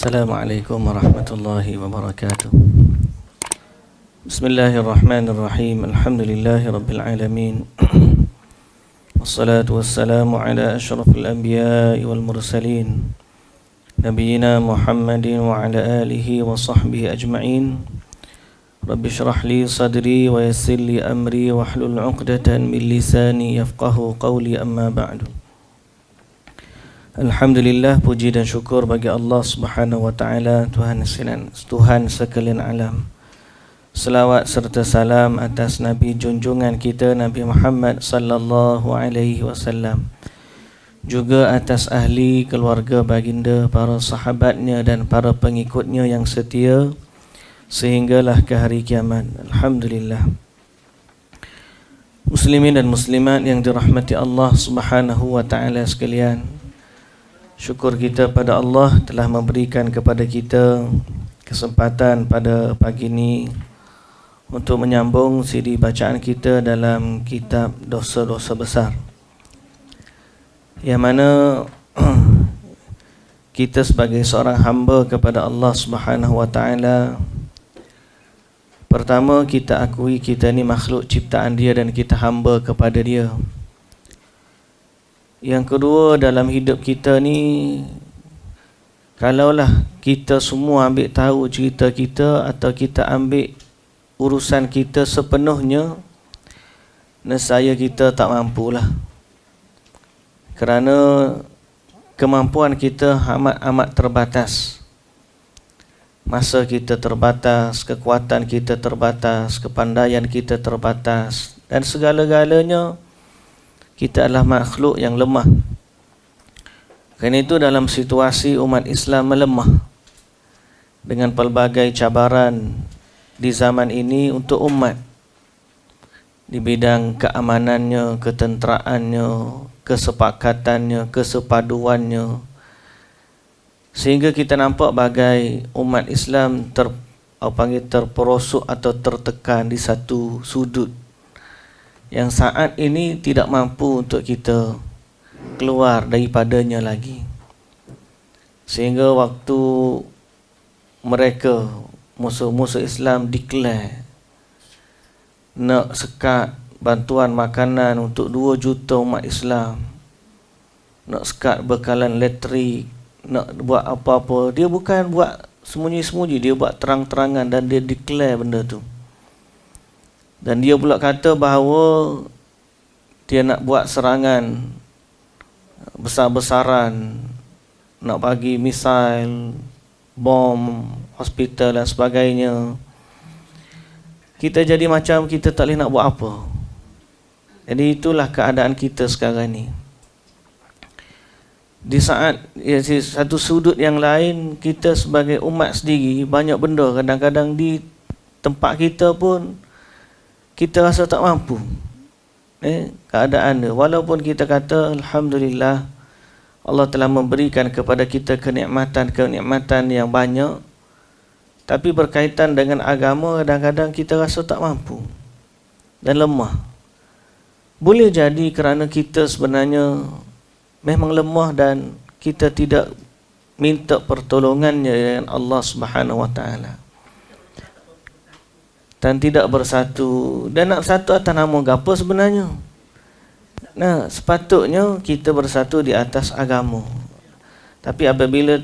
Assalamualaikum warahmatullahi wabarakatuh. Bismillahirrahmanirrahim. Alhamdulillahi rabbil alamin. Wassalatu wassalamu ala asyrafil anbiya'i wal mursalin Nabiyyina Muhammadin wa ala alihi wa sahbihi ajma'in. Rabbi syrah li sadri wa yassir li amri wa hlul 'uqdatan min lisani yafqahu qawli, amma ba'du. Alhamdulillah, puji dan syukur bagi Allah Subhanahu wa taala, Tuhan sekalian alam. Selawat serta salam atas Nabi junjungan kita Nabi Muhammad sallallahu alaihi wasallam, juga atas ahli keluarga baginda, para sahabatnya dan para pengikutnya yang setia sehinggalah ke hari kiamat. Alhamdulillah. Muslimin dan muslimat yang dirahmati Allah Subhanahu wa taala sekalian, syukur kita pada Allah telah memberikan kepada kita kesempatan pada pagi ini untuk menyambung siri bacaan kita dalam kitab Dosa-Dosa Besar, yang mana kita sebagai seorang hamba kepada Allah Subhanahu wa taala, pertama kita akui kita ni makhluk ciptaan Dia dan kita hamba kepada Dia. Yang kedua, dalam hidup kita ni, kalaulah kita semua ambil tahu cerita kita atau kita ambil urusan kita sepenuhnya, nescaya kita tak mampulah. Kerana kemampuan kita amat terbatas. Masa kita terbatas, kekuatan kita terbatas, kepandaian kita terbatas, dan segala-galanya kita adalah makhluk yang lemah. Kerana itu dalam situasi umat Islam melemah dengan pelbagai cabaran di zaman ini untuk umat, di bidang keamanannya, ketenteraannya, kesepakatannya, kesepaduannya, sehingga kita nampak bagai umat Islam terperosok atau tertekan di satu sudut yang saat ini tidak mampu untuk kita keluar daripadanya lagi. Sehingga waktu mereka, musuh-musuh Islam, declare nak sekat bantuan makanan untuk 2 juta umat Islam, nak sekat bekalan elektrik, nak buat apa-apa, dia bukan buat sembunyi-sembunyi, dia buat terang-terangan dan dia declare benda tu. Dan dia pula kata bahawa dia nak buat serangan besar-besaran, nak bagi misail, bom, hospital dan sebagainya. Kita jadi macam kita tak boleh nak buat apa. Jadi itulah keadaan kita sekarang ni. Di saat satu sudut yang lain, kita sebagai umat sendiri banyak benda kadang-kadang di tempat kita pun kita rasa tak mampu keadaan dia. Walaupun kita kata Alhamdulillah, Allah telah memberikan kepada kita kenikmatan yang banyak, tapi berkaitan dengan agama kadang-kadang kita rasa tak mampu dan lemah. Boleh jadi kerana kita sebenarnya memang lemah dan kita tidak minta pertolongannya dengan Allah Subhanahu wa taala, dan tidak bersatu. Dan nak bersatu atas nama apa sebenarnya? Nah, sepatutnya kita bersatu di atas agama. Tapi apabila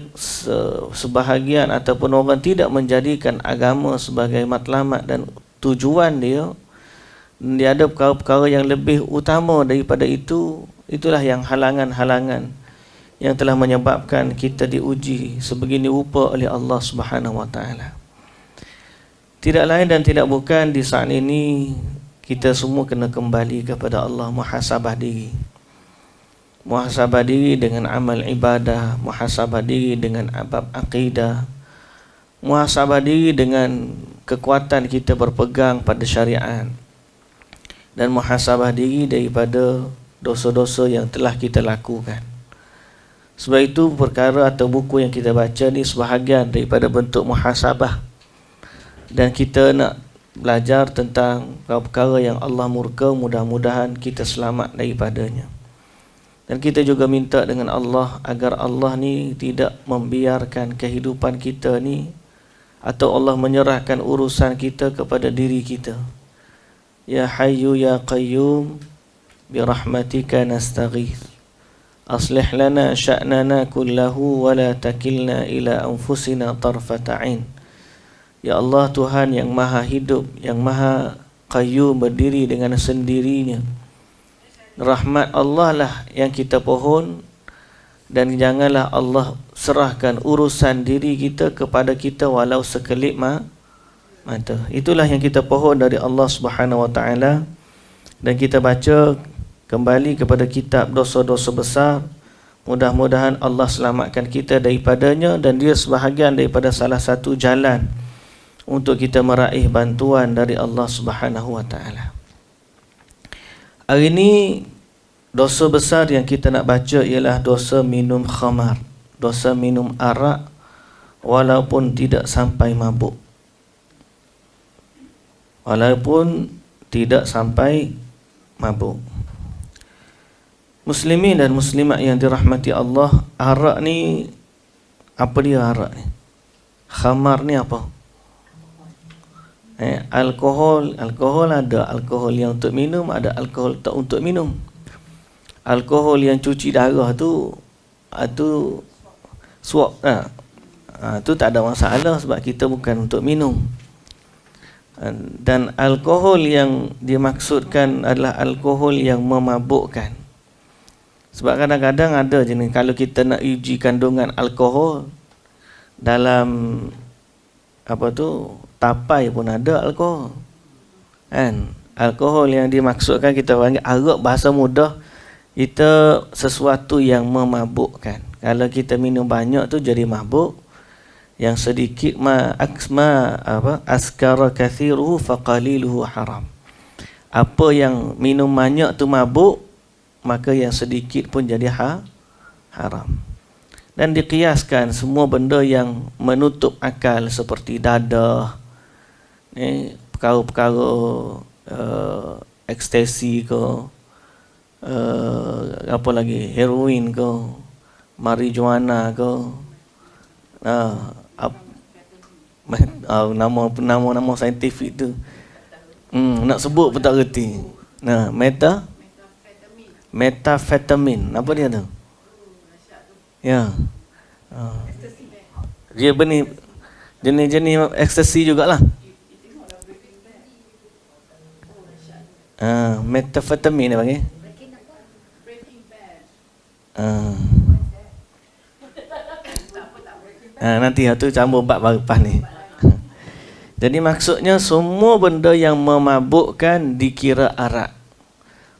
sebahagian ataupun orang tidak menjadikan agama sebagai matlamat dan tujuan dia, dia ada perkara-perkara yang lebih utama daripada itu, itulah yang halangan-halangan yang telah menyebabkan kita diuji sebegini rupa oleh Allah Subhanahu wa taala. Tidak lain dan tidak bukan, di saat ini kita semua kena kembali kepada Allah, muhasabah diri. Muhasabah diri dengan amal ibadah, muhasabah diri dengan bab akidah, muhasabah diri dengan kekuatan kita berpegang pada syariat, dan muhasabah diri daripada dosa-dosa yang telah kita lakukan. Sebab itu perkara atau buku yang kita baca ni sebahagian daripada bentuk muhasabah, dan kita nak belajar tentang perkara yang Allah murka, mudah-mudahan kita selamat daripadanya. Dan kita juga minta dengan Allah agar Allah ni tidak membiarkan kehidupan kita ni, atau Allah menyerahkan urusan kita kepada diri kita. Ya Hayyu Ya Qayyum birahmatika nastaghith aslih lana sya'nana kullahu wa la takilna ila anfusina tarfata ain. Ya Allah, Tuhan yang maha hidup, yang maha qayyum, berdiri dengan sendirinya, rahmat Allah lah yang kita pohon, dan janganlah Allah serahkan urusan diri kita kepada kita walau sekelip mata. Itulah yang kita pohon dari Allah Subhanahu wa taala. Dan kita baca kembali kepada kitab dosa-dosa besar. Mudah-mudahan Allah selamatkan kita daripadanya, dan dia sebahagian daripada salah satu jalan untuk kita meraih bantuan dari Allah Subhanahu wa taala. Hari ini dosa besar yang kita nak baca ialah dosa minum khamar, dosa minum arak walaupun tidak sampai mabuk. Walaupun tidak sampai mabuk. Muslimin dan muslimat yang dirahmati Allah, arak ni apa dia arak ni? Khamar ni apa? Alkohol ada alkohol yang untuk minum, ada alkohol tak untuk minum. Alkohol yang cuci darah tu swab tu tak ada masalah sebab kita bukan untuk minum. Dan alkohol yang dimaksudkan adalah alkohol yang memabukkan. Sebab kadang-kadang ada je ni, kalau kita nak uji kandungan alkohol dalam tapai pun ada alkohol. Kan? Alkohol yang dimaksudkan kita panggil arak, bahasa mudah, itu sesuatu yang memabukkan. Kalau kita minum banyak tu jadi mabuk. Yang sedikit askara kathiruhu faqaliluhu haram. Apa yang minum banyak tu mabuk, maka yang sedikit pun jadi haram. Dan dikiaskan semua benda yang menutup akal seperti dadah, perkara-perkara ekstasi ke, apa lagi, heroin ke, marijuana ke, nama saintifik tu nak sebut pun tak reti. Metafetamin, apa dia tu? Ya. Dia jenis ekstasi jugalah. Metafetamin dia panggil. Nanti tu campur bab lepas ni. Jadi maksudnya semua benda yang memabukkan dikira arak.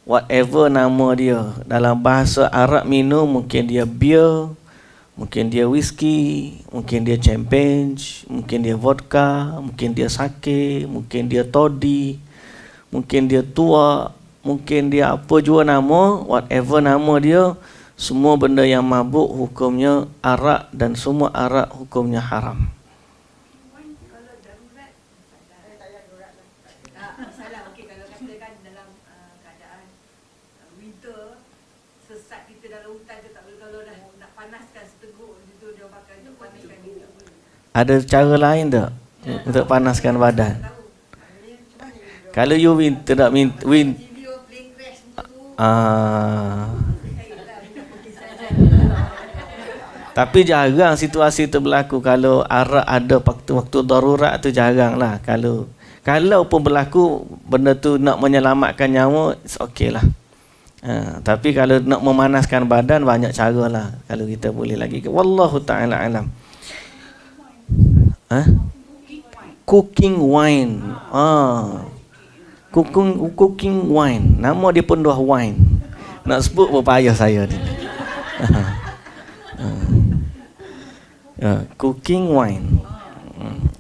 Whatever nama dia. Dalam bahasa Arab minum, mungkin dia beer, mungkin dia whisky, mungkin dia champagne, mungkin dia vodka, mungkin dia sake, mungkin dia toddy, mungkin dia tua, mungkin dia apa jua nama, whatever nama dia, semua benda yang mabuk hukumnya arak, dan semua arak hukumnya haram. Ada cara lain tak untuk panaskan badan? Kalau you winter tak tapi jarang situasi itu berlaku. Kalau arak ada waktu darurat tu jarang lah. Kalau pun berlaku benda tu nak menyelamatkan nyawa, it's okay lah. Tapi kalau nak memanaskan badan, banyak cara lah. Kalau kita boleh lagi. Wallahu ta'ala alam. Cooking wine. Cooking wine. Nama dia pun dah wine. Nak sebut pun payah saya ni. Cooking wine.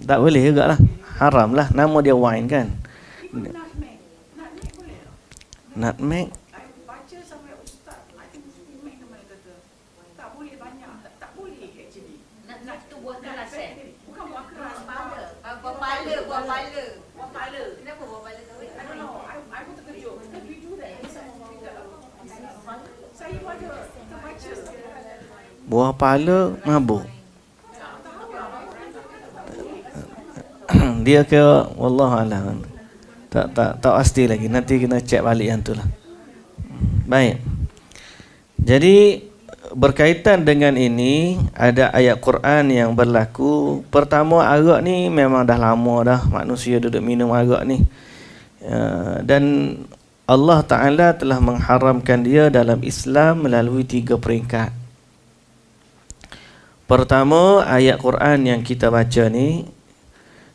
Tak boleh juga lah. Haram lah. Nama dia wine kan. Nutmeg. Buah pala mabuk. Dia ke wallahualam. Tak pasti lagi. Nanti kita cek balik yang tu lah. Baik. Jadi berkaitan dengan ini ada ayat Quran yang berlaku. Pertama, arak ni memang dah lama dah manusia duduk minum arak ni. Dan Allah Ta'ala telah mengharamkan dia dalam Islam melalui 3 peringkat. Pertama, ayat Quran yang kita baca ni,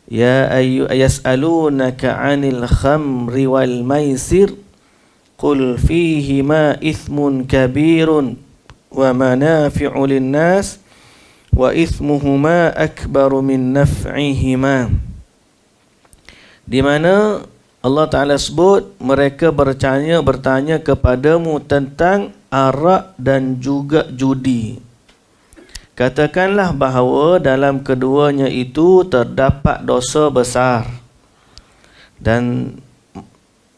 ya yas'alunaka 'anil khamri wal maisir qul fihima ithmun kabirun wa manafi'u lin-nas wa ithmuhuma akbaru min naf'ihima. Di mana Allah Ta'ala sebut mereka bertanya kepadamu tentang arak dan juga judi. Katakanlah bahawa dalam keduanya itu terdapat dosa besar dan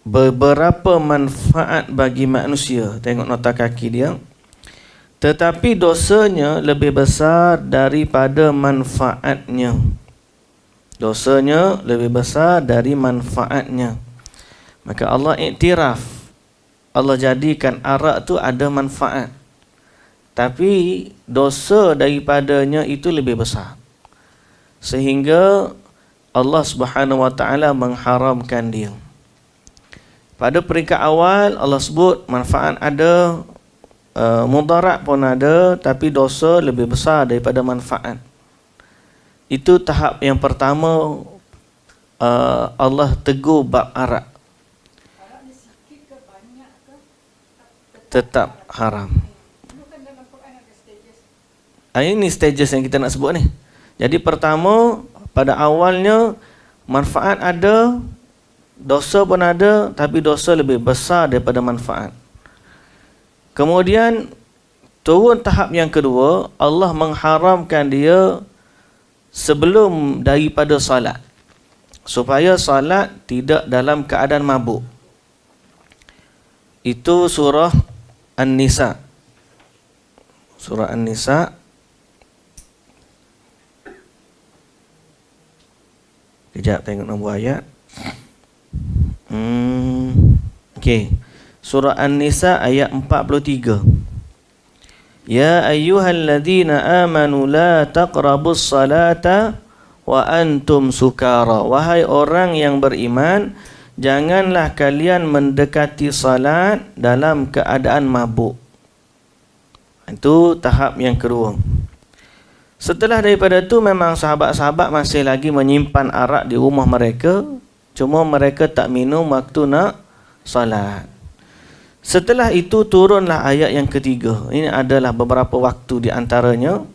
beberapa manfaat bagi manusia. Tengok nota kaki dia. Tetapi dosanya lebih besar daripada manfaatnya. Dosanya lebih besar dari manfaatnya. Maka Allah iktiraf. Allah jadikan arak tu ada manfaat. Tapi dosa daripadanya itu lebih besar. Sehingga Allah Subhanahu Wa Taala mengharamkan dia. Pada peringkat awal Allah sebut manfaat ada, mudarat pun ada, tapi dosa lebih besar daripada manfaat. Itu tahap yang pertama. Allah tegur bab arak. Tetap haram. Ini stages yang kita nak sebut ni. Jadi pertama, pada awalnya manfaat ada, dosa pun ada, tapi dosa lebih besar daripada manfaat. Kemudian turun tahap yang kedua, Allah mengharamkan dia sebelum daripada salat, supaya salat tidak dalam keadaan mabuk. Itu surah An-Nisa. Surah An-Nisa. Kejap tengok nombor ayat. Okey. Surah An-Nisa ayat 43. Ya ayyuhalladzina amanu la taqrabus salata wa antum sukara. Wahai orang yang beriman, janganlah kalian mendekati salat dalam keadaan mabuk. Itu tahap yang kedua. Setelah daripada itu memang sahabat-sahabat masih lagi menyimpan arak di rumah mereka, cuma mereka tak minum waktu nak salat. Setelah itu turunlah ayat yang ketiga. Ini adalah beberapa waktu di antaranya.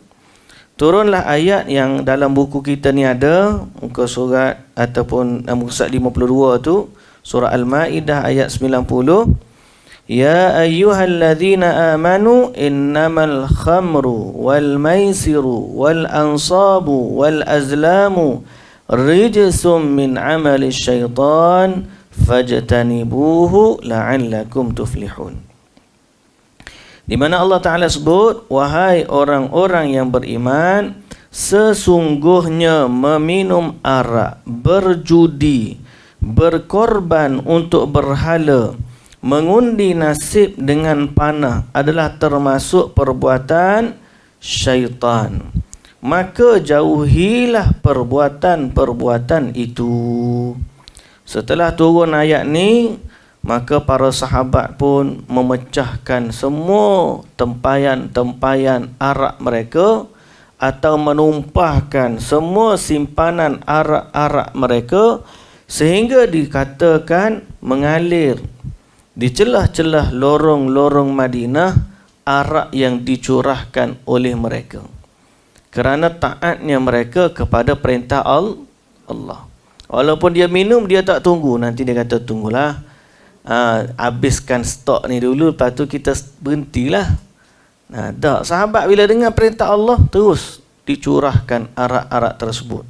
Turunlah ayat yang dalam buku kita ni ada, muka surat ataupun muka surat 52 tu, surah Al-Maidah ayat 90. Ya ayyuhalladzina amanu innamal khamru wal maisiru wal ansabu wal azlamu rijsum min amali syaitan fajtanibuhu la'allakum tuflihun. Di mana Allah Ta'ala sebut, wahai orang-orang yang beriman, sesungguhnya meminum arak, berjudi, berkorban untuk berhala, mengundi nasib dengan panah adalah termasuk perbuatan syaitan. Maka jauhilah perbuatan-perbuatan itu. Setelah turun ayat ni, maka para sahabat pun memecahkan semua tempayan-tempayan arak mereka atau menumpahkan semua simpanan arak-arak mereka sehingga dikatakan mengalir di celah-celah lorong-lorong Madinah arak yang dicurahkan oleh mereka kerana taatnya mereka kepada perintah Allah. Walaupun dia minum, dia tak tunggu. Nanti dia kata tunggulah, habiskan stok ni dulu, lepas tu kita berhentilah. Tak, sahabat bila dengar perintah Allah, terus dicurahkan arak-arak tersebut.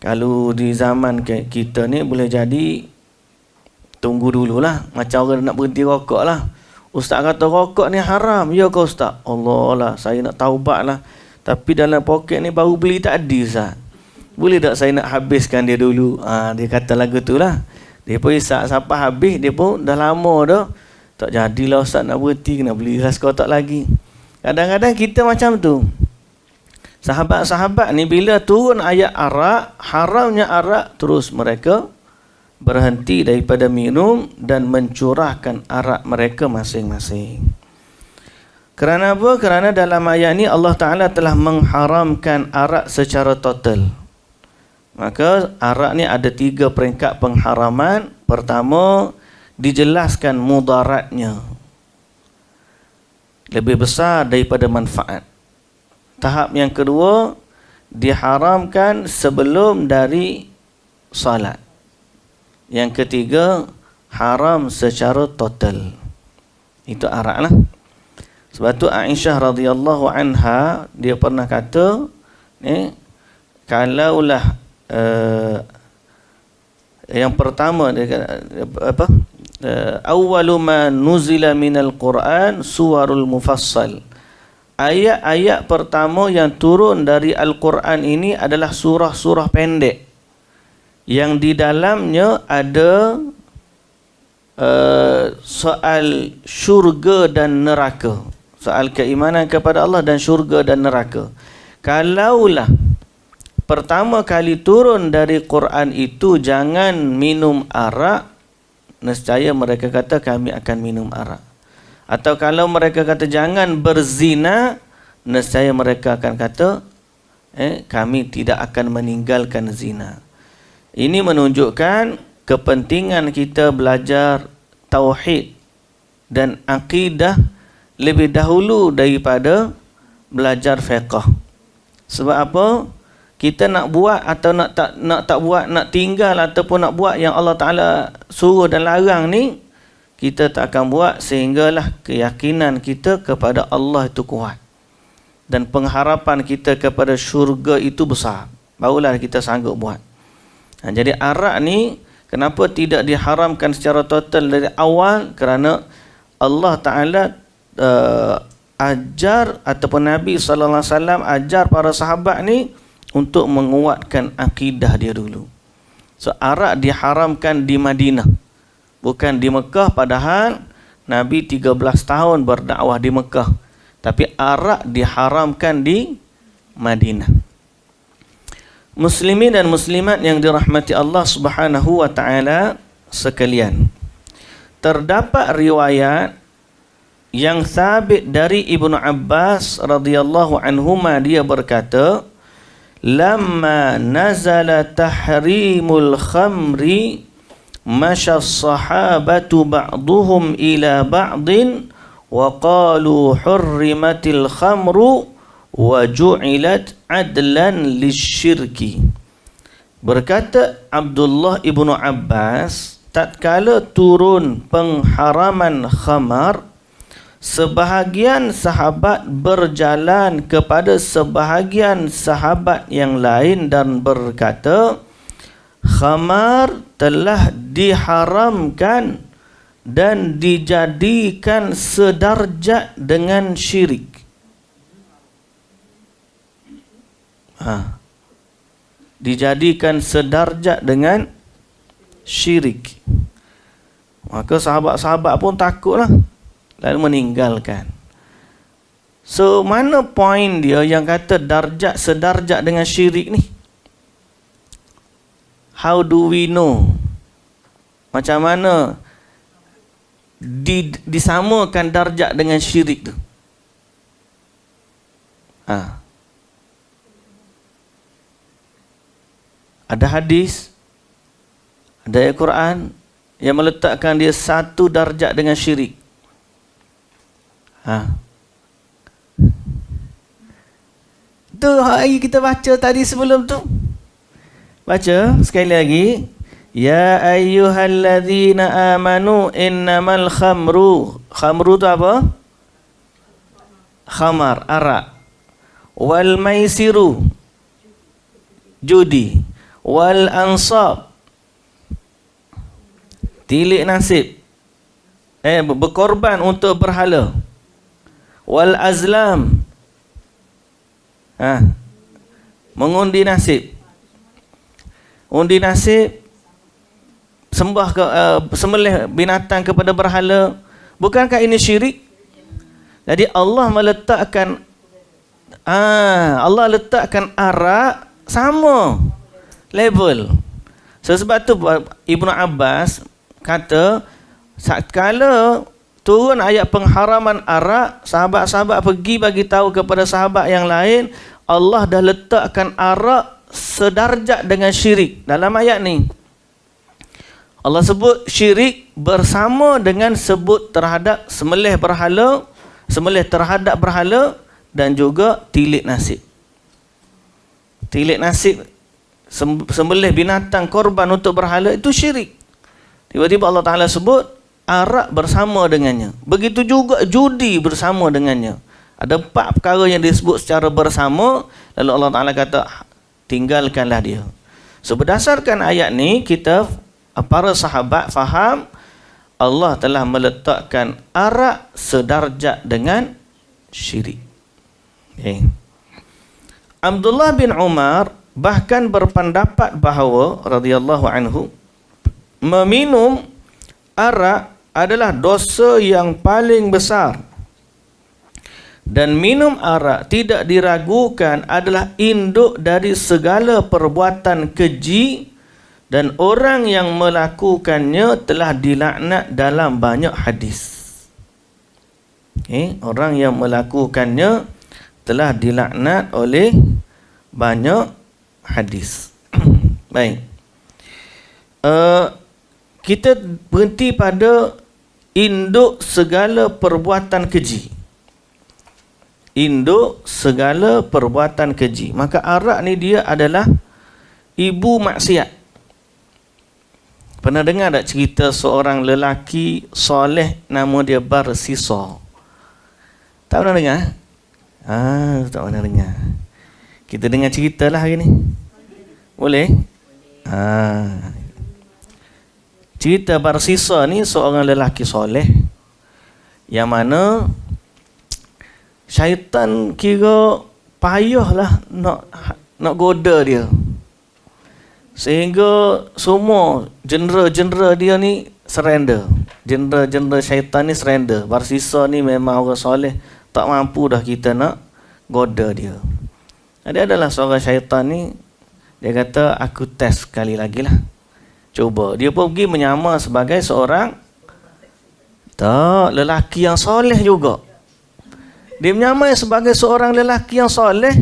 Kalau di zaman kita ni boleh jadi tunggu dululah, macam orang nak berhenti rokok lah. Ustaz kata rokok ni haram. Ya ke Ustaz? Allah lah, saya nak taubat lah. Tapi dalam poket ni baru beli tadi Ustaz. Boleh tak saya nak habiskan dia dulu? Dia kata lagu tu lah. Dia pun isap sampai habis, dia pun dah lama dah. Tak jadilah Ustaz nak berhenti, kena beli ras kotak lagi. Kadang-kadang kita macam tu. Sahabat-sahabat ni bila turun ayat arak, haramnya arak, terus mereka berhenti daripada minum dan mencurahkan arak mereka masing-masing. Kerana apa? Kerana dalam ayat ni Allah Ta'ala telah mengharamkan arak secara total. Maka arak ni ada 3 peringkat pengharaman. Pertama, dijelaskan mudaratnya lebih besar daripada manfaat. Tahap yang kedua, diharamkan sebelum dari salat. Yang ketiga, haram secara total. Itu arak lah. Sebab tu Aisyah radhiyallahu anha, dia pernah kata, kalaulah yang pertama dia kata, apa? Awwalu ma nuzila minal Quran suwarul mufassal. Ayat-ayat pertama yang turun dari Al-Quran ini adalah surah-surah pendek yang di dalamnya ada soal syurga dan neraka, soal keimanan kepada Allah dan syurga dan neraka. Kalaulah pertama kali turun dari Quran itu jangan minum arak, nescaya mereka kata kami akan minum arak. Atau kalau mereka kata jangan berzina, nescaya mereka akan kata kami tidak akan meninggalkan zina. Ini menunjukkan kepentingan kita belajar tauhid dan akidah lebih dahulu daripada belajar fiqh. Sebab apa? Kita nak buat atau nak tak buat, nak tinggal ataupun nak buat yang Allah Ta'ala suruh dan larang ni, kita tak akan buat sehinggalah keyakinan kita kepada Allah itu kuat dan pengharapan kita kepada syurga itu besar, barulah kita sanggup buat. Jadi arak ni kenapa tidak diharamkan secara total dari awal? Kerana Allah Ta'ala ajar ataupun Nabi SAW ajar para sahabat ni untuk menguatkan akidah dia dulu. So arak diharamkan di Madinah, bukan di Mekah, padahal Nabi 13 tahun berdakwah di Mekah. Tapi arak diharamkan di Madinah. Muslimin dan muslimat yang dirahmati Allah Subhanahu wa taala sekalian, terdapat riwayat yang sabit dari Ibnu Abbas radhiyallahu anhuma, dia berkata, lamma nazala tahrimul khamri masya sahabatu ba'duhum ila ba'din wa qalu hurrimatil khamru wa ju'ilat adlan lisyirki. Berkata Abdullah ibnu Abbas, tatkala turun pengharaman khamar, sebahagian sahabat berjalan kepada sebahagian sahabat yang lain dan berkata, khamar telah diharamkan dan dijadikan sedarjat dengan syirik. Dijadikan sedarjat dengan syirik. Maka sahabat-sahabat pun takutlah, lalu meninggalkan. So mana poin dia yang kata darjat sedarjat dengan syirik ni? How do we know? Macam mana disamakan darjat dengan syirik tu? Ada hadis, ada ayat Quran yang meletakkan dia satu darjat dengan syirik. Tu hari kita baca tadi sebelum tu. Baca sekali lagi. Ya ayyuhalladzina amanu innamal khamru. Khamru tu apa? Khamar, arak. Wal maisiru, judi. Wal ansab, tilik nasib. berkorban untuk berhala. Wal azlam, mengundi nasib. Undi nasib, sembelih binatang kepada berhala. Bukankah ini syirik? Jadi Allah letakkan arak sama level. Sebab tu Ibnu Abbas kata, kala turun ayat pengharaman arak, sahabat-sahabat pergi bagi tahu kepada sahabat yang lain, Allah dah letakkan arak sedarjat dengan syirik. Dalam ayat ni Allah sebut syirik bersama dengan sebut terhadap sembelih terhadap berhala dan juga tilik nasib. Tilik nasib, sembelih binatang korban untuk berhala, itu syirik. Tiba-tiba Allah Ta'ala sebut arak bersama dengannya. Begitu juga judi bersama dengannya. Ada 4 perkara yang disebut secara bersama, lalu Allah Ta'ala kata tinggalkanlah dia. So berdasarkan ayat ni, kita para sahabat faham Allah telah meletakkan arak sedarjat dengan syirik. Abdullah bin Umar bahkan berpendapat bahawa radhiyallahu anhu, meminum arak adalah dosa yang paling besar, dan minum arak tidak diragukan adalah induk dari segala perbuatan keji, dan orang yang melakukannya telah dilaknat dalam banyak hadis. Orang yang melakukannya telah dilaknat oleh banyak hadis. Baik. Kita berhenti pada induk segala perbuatan keji. Induk segala perbuatan keji. Maka arak ni dia adalah ibu maksiat. Pernah dengar tak cerita seorang lelaki soleh nama dia Barsisa? Tak pernah dengar? Tak pernah dengar. Kita dengar cerita lah hari ni. Boleh? Cerita Barsisa ni seorang lelaki soleh yang mana syaitan kira payahlah nak goda dia, sehingga semua jendera-jendera dia ni surrender. Jendera-jendera syaitan ni surrender. Barsisa ni memang orang soleh, tak mampu dah kita nak goda dia. Ada adalah seorang syaitan ni, dia kata aku test sekali lagi lah, cuba. Dia pun pergi menyamar sebagai seorang lelaki yang soleh juga. Dia menyamar sebagai seorang lelaki yang soleh.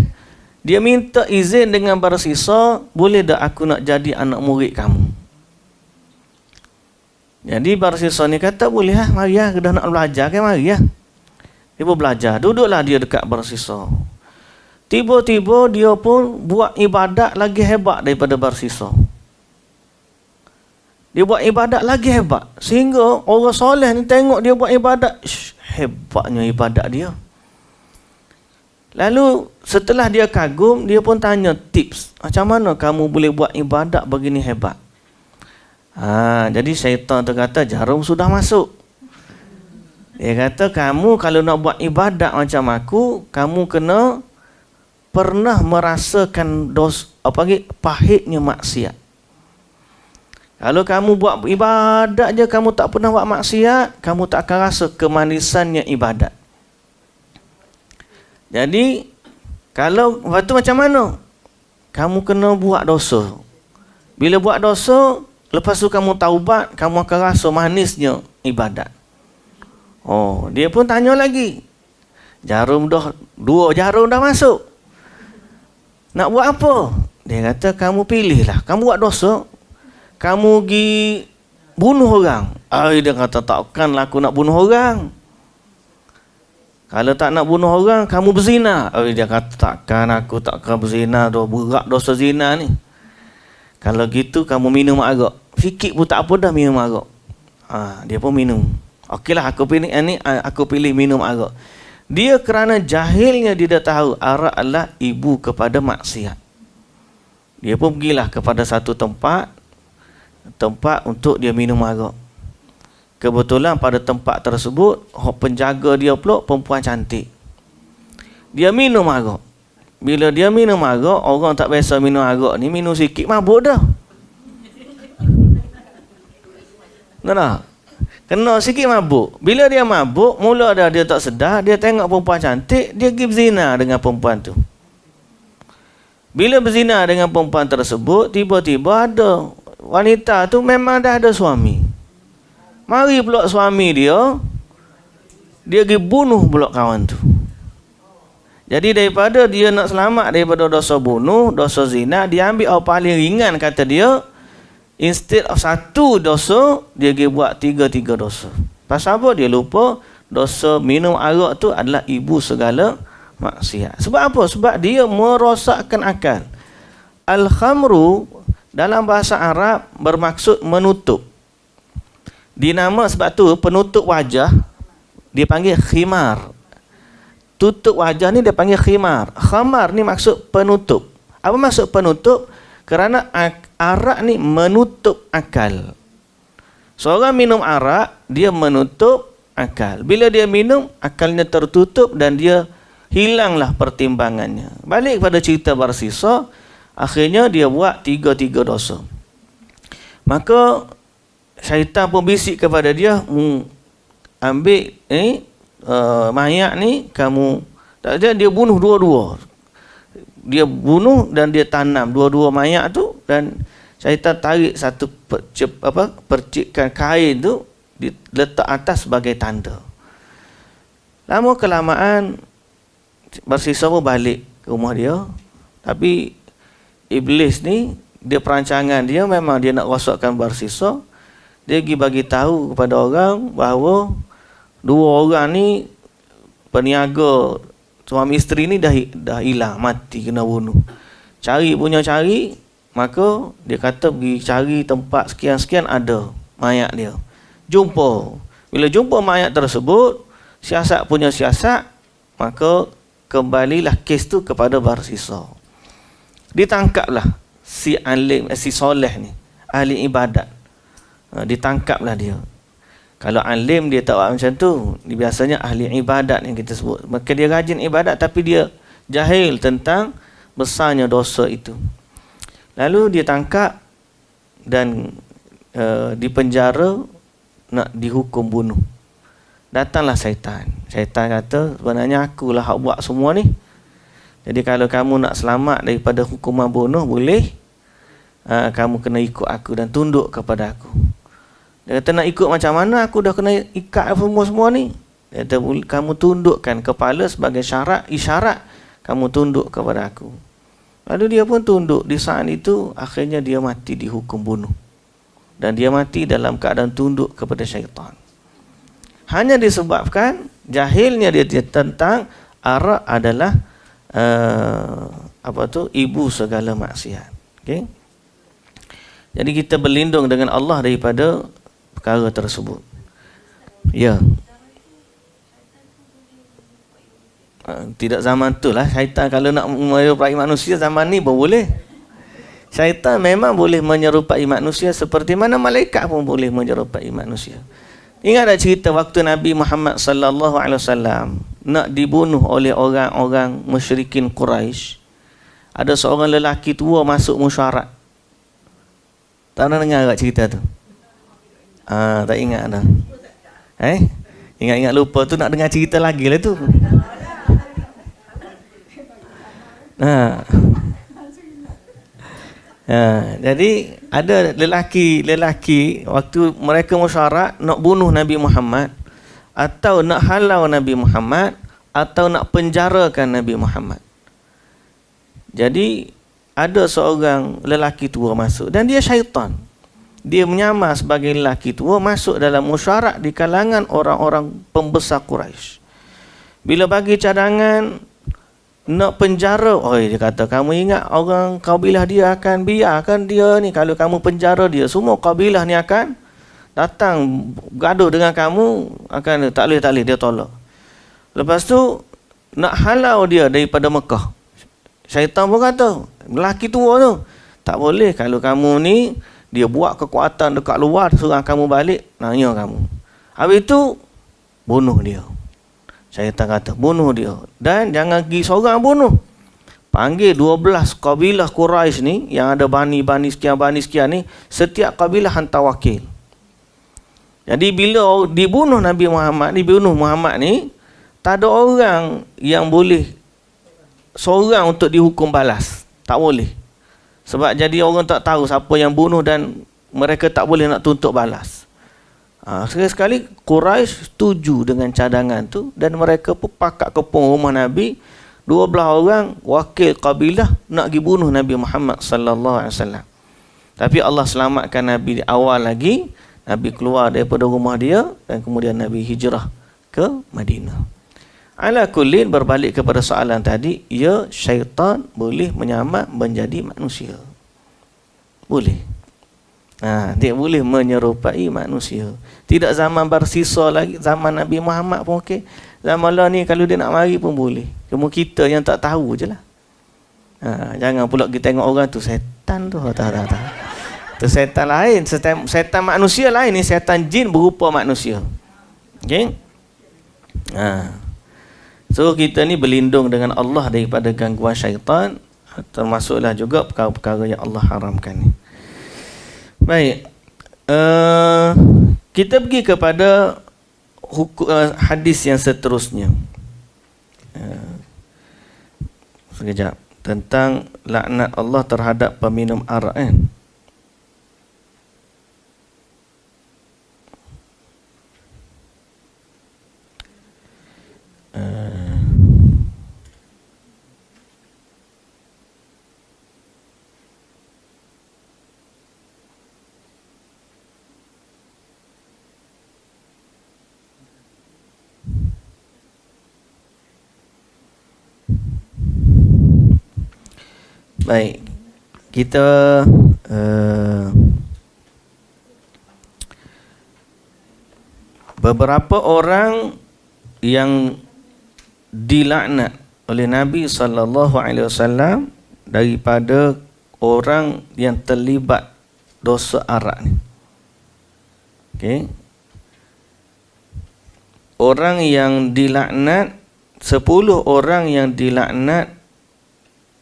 Dia minta izin dengan Barsisa, boleh tak aku nak jadi anak murid kamu? Jadi Barsisa ni kata, boleh lah, mari lah, dah nak belajar kan, mari lah. Dia pun belajar, duduklah dia dekat Barsisa. Tiba-tiba dia pun buat ibadat lagi hebat daripada Barsisa. Dia buat ibadat lagi hebat, sehingga orang soleh ni tengok dia buat ibadat, hebatnya ibadat dia. Lalu setelah dia kagum, dia pun tanya tips, macam mana kamu boleh buat ibadat begini hebat? Jadi syaitan tu kata, jarum sudah masuk. Dia kata, kamu kalau nak buat ibadat macam aku, kamu kena pernah merasakan pahitnya maksiat. Kalau kamu buat ibadat je, kamu tak pernah buat maksiat, kamu tak akan rasa kemanisannya ibadat. Jadi, kalau waktu macam mana? Kamu kena buat dosa. Bila buat dosa, lepas tu kamu taubat, kamu akan rasa manisnya ibadat. Dia pun tanya lagi. Dua jarum dah masuk. Nak buat apa? Dia kata, kamu pilihlah. Kamu buat dosa, kamu pergi bunuh orang. Dia kata, takkanlah aku nak bunuh orang. Kalau tak nak bunuh orang, kamu berzina. Dia kata, takkan aku takkan berzina. Berat dosa zina ni. Kalau gitu, kamu minum arak. Fikir pun tak apa dah minum arak. Dia pun minum. Okeylah, aku pilih minum arak. Dia kerana jahilnya dia dah tahu arak adalah ibu kepada maksiat. Dia pun pergilah kepada satu tempat untuk dia minum arak. Kebetulan pada tempat tersebut penjaga dia pula perempuan cantik. Dia minum arak. Bila dia minum arak, orang tak biasa minum arak ni, minum sikit mabuk dah. Tak? Kena sikit mabuk. Bila dia mabuk, mula dah dia tak sedar, dia tengok perempuan cantik, dia pergi berzina dengan perempuan tu. Bila berzina dengan perempuan tersebut, tiba-tiba ada wanita tu memang dah ada suami. Mari pula suami dia pergi bunuh pula kawan tu. Jadi daripada dia nak selamat daripada dosa bunuh, dosa zina, dia ambil yang paling ringan kata dia. Instead of satu dosa, dia pergi buat tiga dosa. Pasal apa? Dia lupa dosa minum arak tu adalah ibu segala maksiat. Sebab apa? Sebab dia merosakkan akal. Al-khamru dalam bahasa Arab bermaksud menutup. Dinama sebab tu penutup wajah dia panggil khimar. Tutup wajah ni dia panggil khimar. Khamar ni maksud penutup. Apa maksud penutup? Kerana arak ni menutup akal. Seorang minum arak, dia menutup akal. Bila dia minum, akalnya tertutup dan dia hilanglah pertimbangannya. Balik kepada cerita Barsisa, akhirnya dia buat tiga dosa. Maka syaitan pun bisik kepada dia, ambil mayat ni kamu. Dia bunuh dua-dua. Dia bunuh dan dia tanam dua-dua mayat tu, dan syaitan tarik satu percikan kain tu diletak atas sebagai tanda. Lama kelamaan Barsisa pun balik ke rumah dia. Tapi iblis ni, dia perancangan dia memang dia nak rosakkan Barsisa. Dia pergi bagi tahu kepada orang bahawa dua orang ni peniaga suami isteri ni dah hilang, mati, kena bunuh. Cari, maka dia kata pergi cari tempat sekian-sekian ada mayat dia. Jumpa. Bila jumpa mayat tersebut, siasat punya siasat, maka kembalilah kes tu kepada Barsisa. Ditangkaplah si alim, si soleh ni, ahli ibadat. Ditangkaplah dia. Kalau alim dia tak buat macam tu, dia biasanya ahli ibadat yang kita sebut. Maka dia rajin ibadat tapi dia jahil tentang besarnya dosa itu. Lalu dia tangkap dan dipenjara, nak dihukum bunuh. Datanglah syaitan. Syaitan kata, sebenarnya akulah hak buat semua ni. Jadi kalau kamu nak selamat daripada hukuman bunuh, boleh. Kamu kena ikut aku dan tunduk kepada aku. Dia kata, nak ikut macam mana? Aku dah kena ikat semua ni. Dia kata, kamu tundukkan kepala sebagai isyarat kamu tunduk kepada aku. Lalu dia pun tunduk. Di saat itu akhirnya dia mati dihukum bunuh. Dan dia mati dalam keadaan tunduk kepada syaitan. Hanya disebabkan jahilnya dia tentang arak adalah ibu segala maksiat. Okay? Jadi kita berlindung dengan Allah daripada perkara tersebut. Ya. Tidak zaman tu lah. Syaitan kalau nak menyerupai manusia zaman ni pun boleh. Syaitan memang boleh menyerupai manusia seperti mana malaikat pun boleh menyerupai manusia. Ingat tak cerita waktu Nabi Muhammad sallallahu alaihi wasallam nak dibunuh oleh orang-orang musyrikin Quraisy? Ada seorang lelaki tua masuk mesyuarat. Tak pernah dengar tak cerita tu? Tak ingat dah. Ingat-ingat lupa tu, nak dengar cerita lagi lah tu. Jadi ada lelaki waktu mereka mesyuarat nak bunuh Nabi Muhammad, atau nak halau Nabi Muhammad, atau nak penjarakan Nabi Muhammad. Jadi ada seorang lelaki tua masuk dan dia syaitan. Dia menyamar sebagai lelaki tua, masuk dalam mesyuarat di kalangan orang-orang pembesar Quraisy. Bila bagi cadangan nak penjara, dia kata, kamu ingat orang kabilah dia akan biarkan dia ni? Kalau kamu penjara dia, semua kabilah ni akan datang gaduh dengan kamu, akan tak boleh dia tolak. Lepas tu nak halau dia daripada Mekah. Syaitan pun kata, lelaki tua tu, tak boleh kalau kamu ni dia buat kekuatan dekat luar suruh kamu balik, nanya kamu. Habis tu bunuh dia. Syaitan kata bunuh dia. Dan jangan pergi seorang bunuh. Panggil 12 kabilah Quraisy ni, yang ada bani sekian ni, setiap kabilah hantar wakil. Jadi bila dibunuh Muhammad ni, tak ada orang yang boleh seorang untuk dihukum balas. Tak boleh. Sebab jadi orang tak tahu siapa yang bunuh dan mereka tak boleh nak tuntut balas. Sekali-sekali Quraisy setuju dengan cadangan tu dan mereka pun pakat kepung rumah Nabi. 12 orang wakil kabilah nak pergi bunuh Nabi Muhammad sallallahu alaihi wasallam. Tapi Allah selamatkan Nabi di awal lagi. Nabi keluar daripada rumah dia dan kemudian Nabi hijrah ke Madinah. Ala kullin, berbalik kepada soalan tadi, ya, syaitan boleh menyamar menjadi manusia. Boleh. Dia boleh menyerupai manusia. Tidak zaman bersisa lagi, zaman Nabi Muhammad pun okey. Zaman lah ni kalau dia nak mari pun boleh. Cuma kita yang tak tahu je lah. Jangan pula kita tengok orang tu setan tu. Tak. Tu setan lain. Setan manusia lain ni. Setan jin berupa manusia. Okay? So kita ni berlindung dengan Allah daripada gangguan syaitan. Termasuklah juga perkara-perkara yang Allah haramkan ni. Baik. Kita pergi kepada hadis yang seterusnya. Sekejap. Tentang laknat Allah terhadap peminum arak kan. Baik, kita beberapa orang yang dilaknat oleh Nabi sallallahu alaihi wasallam daripada orang yang terlibat dosa arak ni. Okey. Orang yang dilaknat, 10 orang yang dilaknat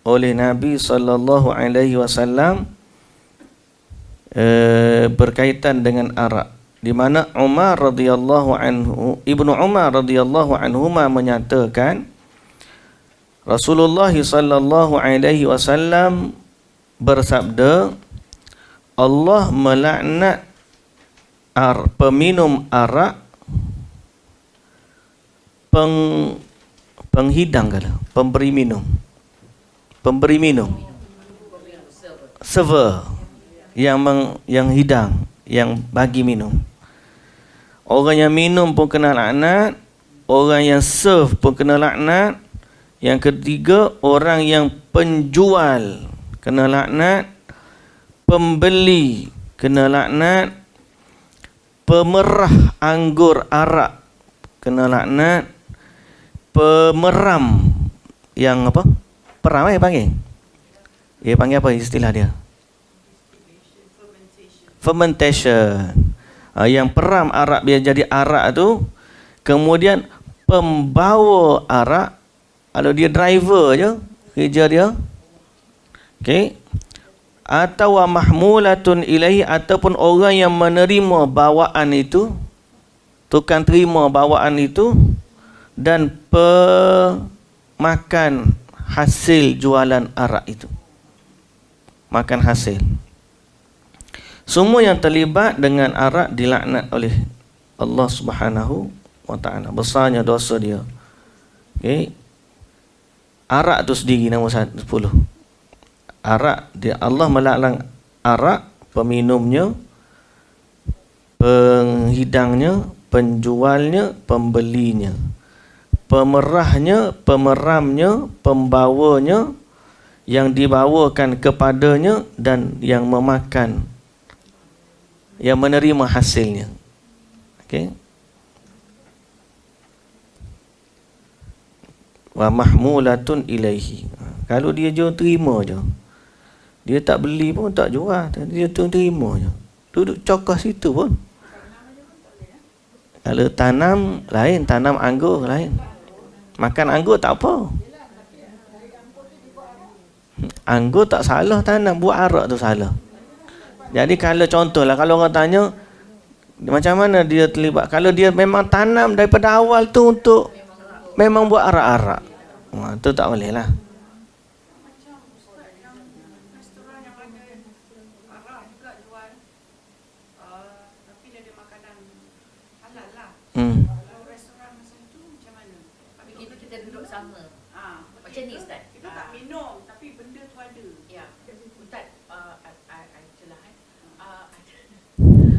oleh Nabi sallallahu alaihi wasallam berkaitan dengan arak, di mana Umar radhiyallahu anhu, Ibnu Umar radhiyallahu anhuma menyatakan Rasulullah sallallahu alaihi wasallam bersabda, Allah melaknat peminum arak, penghidang kala, pemberi minum, server yang hidang, yang bagi minum. Orang yang minum pun kena laknat, orang yang serve pun kena laknat. Yang ketiga, orang yang penjual kena laknat, pembeli kena laknat, pemerah anggur arak kena laknat, pemeram yang apa? Peram panggil? Dia panggil apa istilah dia? Fermentation. Yang peram arak biar jadi arak tu. Kemudian pembawa arak, kalau dia driver je kerja dia. Okey. Atau mahmulatun ilaihi, ataupun orang yang menerima bawaan itu, tukang terima bawaan itu, dan pemakan hasil jualan arak itu. Makan hasil. Semua yang terlibat dengan arak dilaknat oleh Allah Subhanahu wa taala. Besarnya dosa dia. Okey. Arak tu sendiri nombor 10. Arak, dia Allah melaknat arak, peminumnya, penghidangnya, penjualnya, pembelinya, pemerahnya, pemeramnya, pembawanya, yang dibawakan kepadanya, dan yang memakan, yang menerima hasilnya. Okey. Wa mahmulatun ilaihi. Kalau dia jual terima je. Dia tak beli pun tak jual, dia terima je. Duduk cokah situ pun. Kalau tanam lain, tanam anggur lain. Makan anggur tak apa. Anggur tak salah tanam, buat arak tu salah. Jadi kalau contohlah, kalau orang tanya macam mana dia terlibat, kalau dia memang tanam daripada awal tu untuk memang buat arak-arak, tu tak boleh lah. Macam ni Ustaz. Kita tak minum tapi benda tu ada. Ya. Ustaz,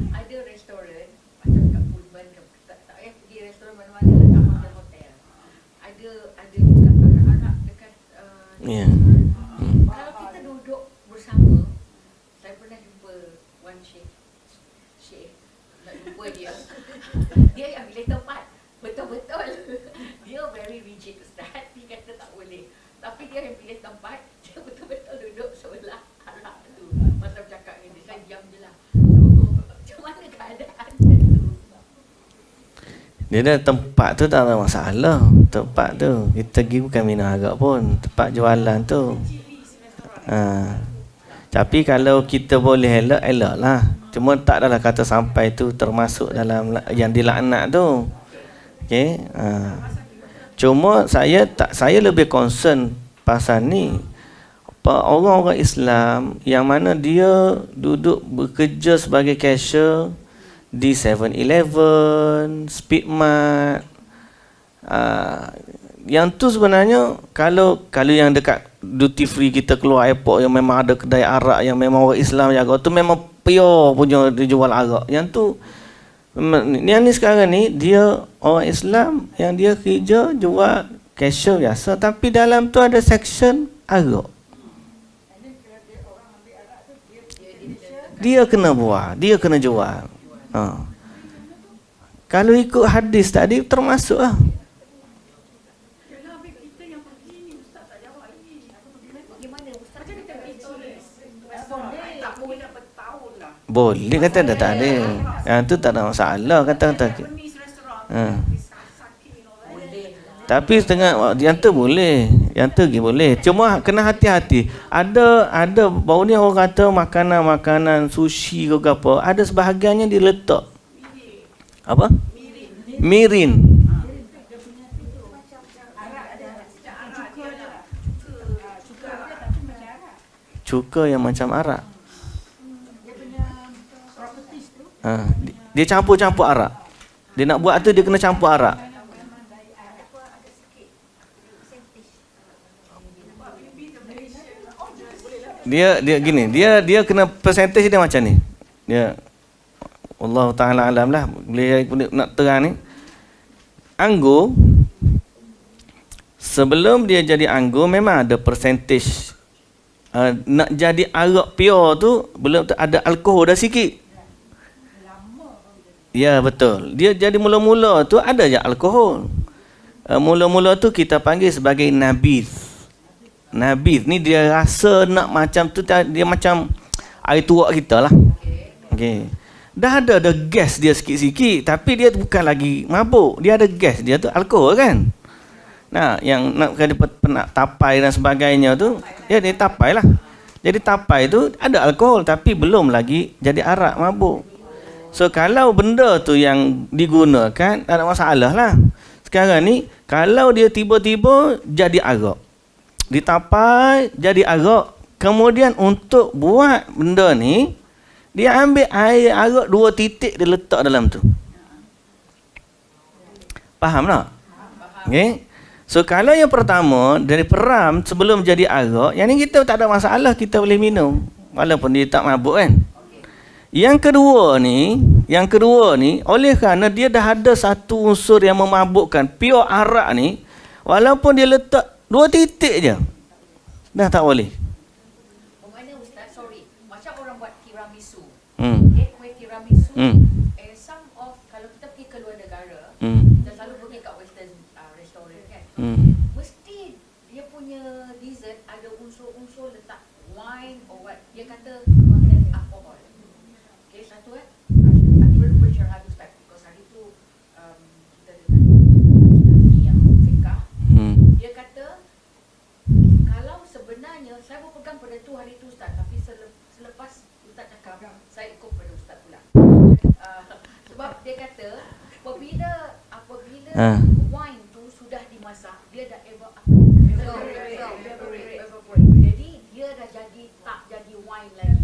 ada restoran macam kat Pullman, tak payah pergi restoran mana-mana lah, kat hotel-hotel. Ada juga anak-anak dekat kalau kita duduk bersama, saya pernah jumpa one Syekh nak jumpa dia. Dia yang pilih tempat. Betul-betul. Dia very rigid Ustaz. Dia kata tak boleh. Tapi dia yang pilih tempat, dia betul-betul duduk sebelah arak tu. Macam cakap dengan dia, saya diam je lah. So, macam mana keadaan dia tu? Dia dah tempat tu tak ada masalah. Tempat tu kita pergi bukan minum arak pun, tempat jualan tu. Tapi kalau kita boleh elak lah. Cuma tak adalah kata sampai tu termasuk dalam yang dilaknat tu. Okey. Cuma saya lebih concern pasal ni. Orang-orang Islam yang mana dia duduk bekerja sebagai cashier di 7-Eleven, Speedmart. Yang tu sebenarnya kalau yang dekat duty free kita keluar airport yang memang ada kedai arak yang memang orang Islam jaga, tu memang pure punya dia jual arak. Yang tu ni sekarang ni dia orang Islam yang dia kerja jual cashier biasa, tapi dalam tu ada section arak. Dia kena buat, dia kena jual. Kalau ikut hadis tadi termasuk lah. Boleh kata dah tak ada. Yang tu tak ada masalah kata-kata. Tapi setengah yang tu boleh, yang tu boleh. Cuma kena hati-hati. Ada baru ni orang kata makanan sushi ke apa, ada sebahagiannya diletak apa? Mirin. Cuka yang macam arak. Dia campur-campur arak. Dia nak buat tu dia kena campur arak. Dia gini, dia kena percentage dia macam ni. Dia Allah Taala alam lah. Boleh nak terang ni. Anggur sebelum dia jadi anggur memang ada percentage. Nak jadi arak pure tu belum ada alkohol dah sikit. Ya betul. Dia jadi mula-mula tu ada je alkohol. Mula-mula tu kita panggil sebagai nabith. Nabith ni dia rasa nak macam tu, dia macam air tuak kita lah. Okey. Dah ada gas dia sikit-sikit, tapi dia bukan lagi mabuk. Dia ada gas dia tu alkohol kan. Nah, yang nak kena pernah tapai dan sebagainya tu, dia tapai lah. Jadi tapai tu ada alkohol tapi belum lagi jadi arak mabuk. So kalau benda tu yang digunakan tak ada masalah lah. Sekarang ni kalau dia tiba-tiba jadi arak, ditapai jadi arak, kemudian untuk buat benda ni dia ambil air arak 2 titik dia letak dalam tu. Faham tak? Okey. So kalau yang pertama dari peram sebelum jadi arak, yang ni kita tak ada masalah, kita boleh minum walaupun dia tak mabuk kan. Yang kedua ni oleh kerana dia dah ada satu unsur yang memabukkan, pure arak ni, walaupun dia letak 2 titik je dah tak boleh. Mana Ustaz, sorry, macam orang buat tiramisu. Kuih tiramisu. Some of kalau kita pergi ke luar negara, kita selalu pergi kat western restaurant kan. Mesti dia punya dessert ada unsur-unsur letak wine or what. Dia kata contain alcohol. Okay, satu perlu bersyarah Ustaz, because hari tu wine tu sudah dimasak, dia dah evaporate. Jadi dia dah jadi tak jadi wine lagi.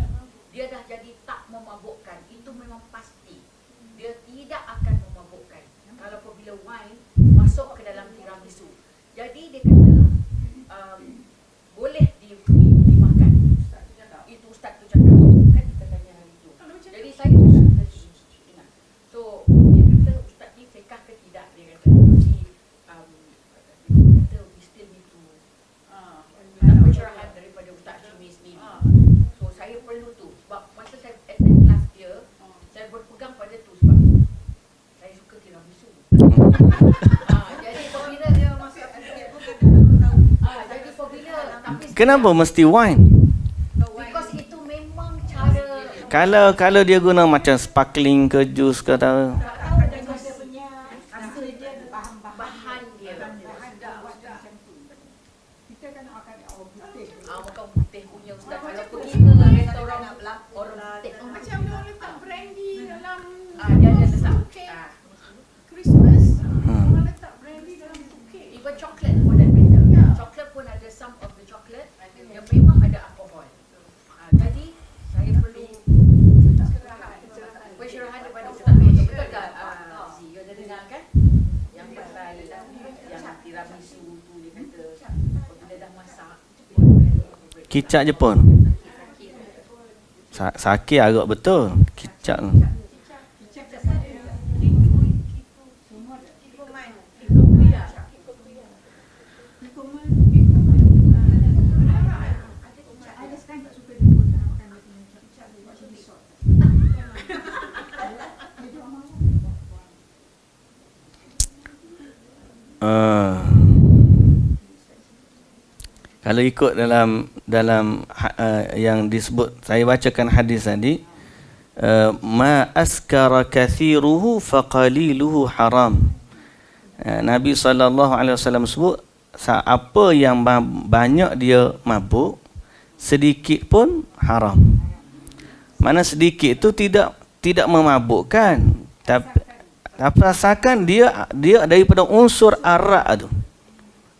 Dia dah jadi tak memabukkan. Itu memang pasti. Dia tidak akan memabukkan. Kalau apabila wine masuk ke dalam tiramisu. Jadi dia kata boleh dimakan. Itu ustaz tu cakap. Kan kita tanya hari tu. Jadi saya ingat. So dia kata ustaz ni fiqh ke tidak, dia kata. Dia kata we still need to minta pencerahan daripada Ustaz Hashimi sendiri. So saya perlu tu sebab masa saya attend kelas dia, saya berpegang pada tu sebab saya suka tiramisu. Jadi apabila dia masuk jadi apabila tapi Kenapa mesti wine? because itu memang cara Kalau dia guna macam sparkling ke jus ke tahu. bahan dia. Bukan putih punya ustaz. Kalau pergi ke restoran orang putih. Macam dia letak brandy dalam Dia ada letak Christmas. Orang letak brandy dalam bukit. even chocolate for that matter. Chocolate pun ada some of the chocolate yang memang ada alkohol. Jadi saya perlu pencerahan daripada ustaz. Betul tak? Si, you dah dengar kan? Yang pasal yang tiramisu tu dia kata bila dah masak Kicap Jepun. Sake agak betul. Kicap tu. Kalau ikut dalam yang disebut, saya bacakan hadis tadi, ma askara kathiruhu faqaliluhu haram. Nabi SAW sebut apa yang banyak dia mabuk, sedikit pun haram. Mana sedikit itu tidak memabukkan, tapi rasakan dia daripada unsur arak tu.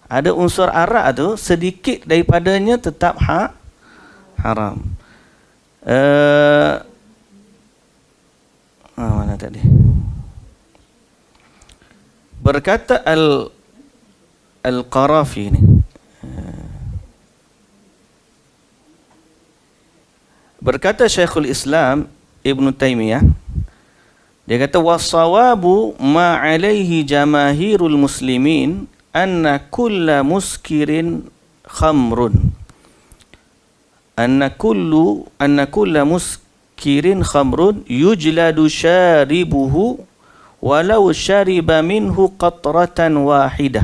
Ada unsur arak tu, sedikit daripadanya tetap haram. Mana tadi? Berkata Al-Qarafi ni. Berkata Syekhul Islam Ibn Taymiyah, dia kata wasawabu ma alaihi jamahirul muslimin anna kulla muskirin khamrun. Anna kulla muskirin khamrun yujladu syaribuhu walau syariba minhu qatratan wahidah.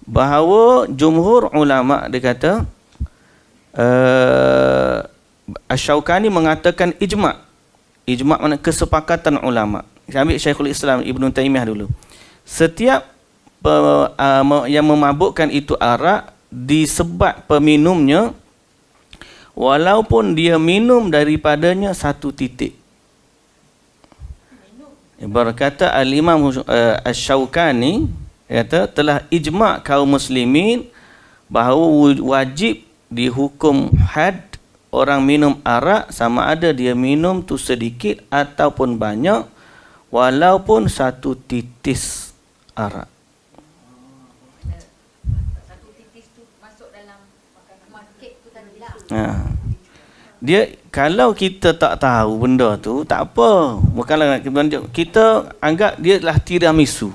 Bahawa jumhur ulama dia kata Asy-Syaukani mengatakan ijma'. Ijma' makna kesepakatan ulama. Saya ambil Syekhul Islam Ibn Taymiyah dulu. Setiap yang memabukkan itu arak disebat peminumnya walaupun dia minum daripadanya satu titik. Berkata Al-Imam Asy-Syaukani kata telah ijma' kaum muslimin bahawa wajib dihukum had orang minum arak sama ada dia minum tu sedikit ataupun banyak walaupun satu titis arak. satu titis tu masuk dalam market tu tadi lah. Dia kalau kita tak tahu benda tu tak apa. Bukanlah kita anggap dia adalah tiramisu.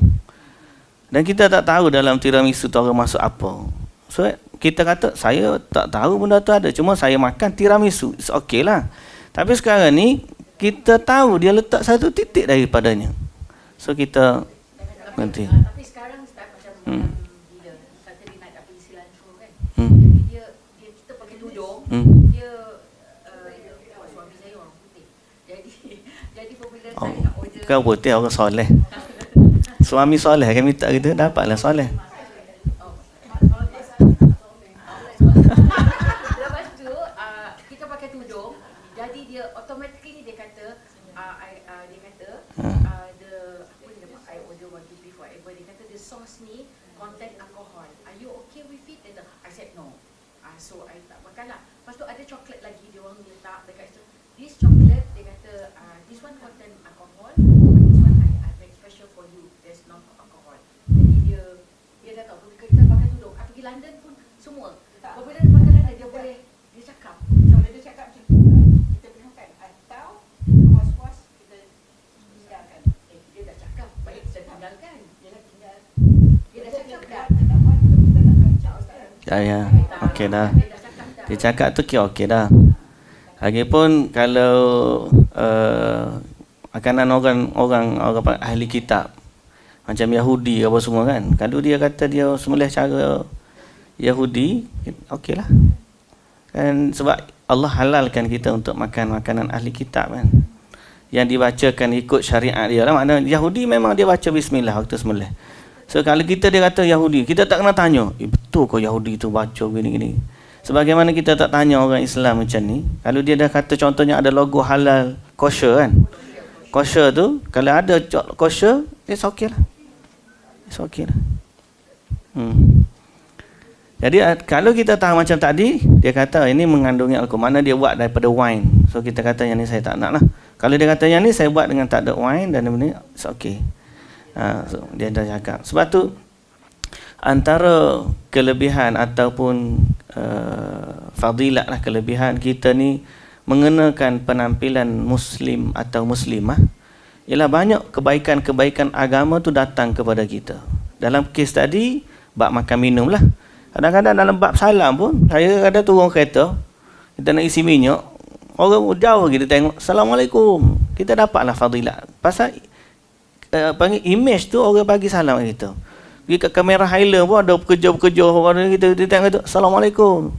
Dan kita tak tahu dalam tiramisu tu orang masuk apa. So kita kata saya tak tahu benda tu ada, cuma saya makan tiramisu. It's okay lah. Tapi sekarang ni kita tahu dia letak satu titik daripadanya. So kita nanti. Tapi sekarang start macam bila Saturday night apa cilantro kan. Jadi dia kita pakai tudung. Dia suami saya orang putih. Jadi apabila saya nak order Kau putih orang soleh. Suami soleh kan minta kita dapatlah soleh. Lepas tu kita pakai tudung. Jadi dia automatically dia kata dia kata the apa dia nama air audio bagi beef whatever, dia kata the sauce ni contain alcohol. Are you okay with it? Dia kata, I said no. So I tak makan lah. Lepas tu ada coklat lagi dia orang letak dekat situ. This chocolate dia kata this one contain alcohol. This one I make special for you. There's no alcohol. Jadi dia dah tahu kita pakai tudung. Pergi London pun semua. Apabila dia pakai London dia boleh dia cakap. Kalau dia cakap macam tu, kita benarkan atau was-was kita tinggalkan. Dia dah cakap. Baik kita tinggalkan. Dia dah tinggal. Dia dah cakap dah. Kita tak buat tu, kita tak rancang kan. Ya, okey dah. Dia dah cakap dah. Dia cakap tu kira okey dah. Lagipun kalau makanan orang ahli kitab macam Yahudi apa semua kan, kalau dia kata dia sembelih cara Yahudi, okeylah. Kan sebab Allah halalkan kita untuk makan makanan ahli kitab kan, yang dibacakan ikut syariat dia lah. Maknanya Yahudi memang dia baca bismillah waktu sembelih. So kalau kita dia kata Yahudi, kita tak kena tanya, betul ke Yahudi tu baca gini-gini? Sebagaimana kita tak tanya orang Islam macam ni, kalau dia dah kata contohnya ada logo halal kosher kan, kosher tu kalau ada kosher, it's okay lah, it's okay lah. Jadi kalau kita tahu macam tadi, dia kata ini mengandungi alkohol, mana dia buat daripada wine, so kita kata yang ni saya tak nak lah. Kalau dia kata yang ni saya buat dengan tak ada wine dan benda ni, it's okay. So dia dah cakap. Sebab tu antara kelebihan ataupun fadilat lah, kelebihan kita ni mengenakan penampilan muslim atau muslimah, ialah banyak kebaikan-kebaikan agama tu datang kepada kita. Dalam kes tadi bab makan minum lah. Kadang-kadang dalam bab salam pun, saya kadang turun kereta, kita nak isi minyak, orang jauh kita tengok Assalamualaikum, kita dapatlah fadilat. Pasal panggil image tu orang bagi salam kat kita. Pergi kat kamera Highland pun ada pekerja-pekerja orang kita tengok tu Assalamualaikum.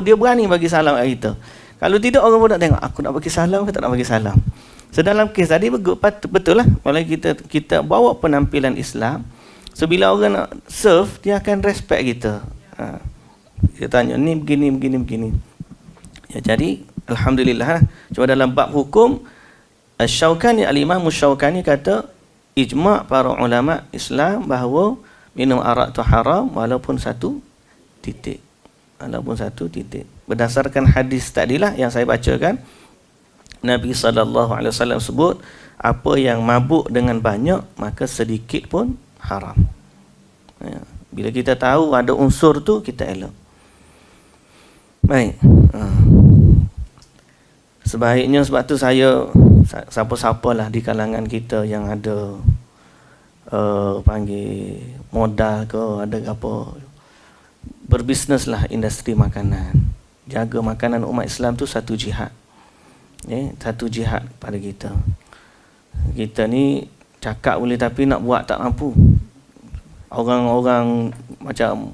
Dia berani bagi salam kat kita. Kalau tidak orang pun nak tengok aku nak bagi salam ke tak nak bagi salam. So dalam kes tadi betul lah, kalau kita bawa penampilan Islam, so bila orang nak serve dia akan respect kita. Dia tanya ni begini. Ya, jadi alhamdulillah. Cuma dalam bab hukum Asy-Syaukani, Al-Imam Asy-Syaukani kata ijma' para ulama Islam bahawa minum arak tu haram walaupun satu titik. Berdasarkan hadis tadilah yang saya bacakan, Nabi SAW sebut apa yang mabuk dengan banyak maka sedikit pun haram. Ya. Bila kita tahu ada unsur tu, kita elak. Baik. Sebaiknya, sebab tu saya siapa-siapalah di kalangan kita yang ada panggil modal ke, ada apa, berbisneslah industri makanan. Jaga makanan umat Islam tu satu jihad. Satu jihad pada kita. Kita ni cakap boleh tapi nak buat tak mampu. Orang-orang macam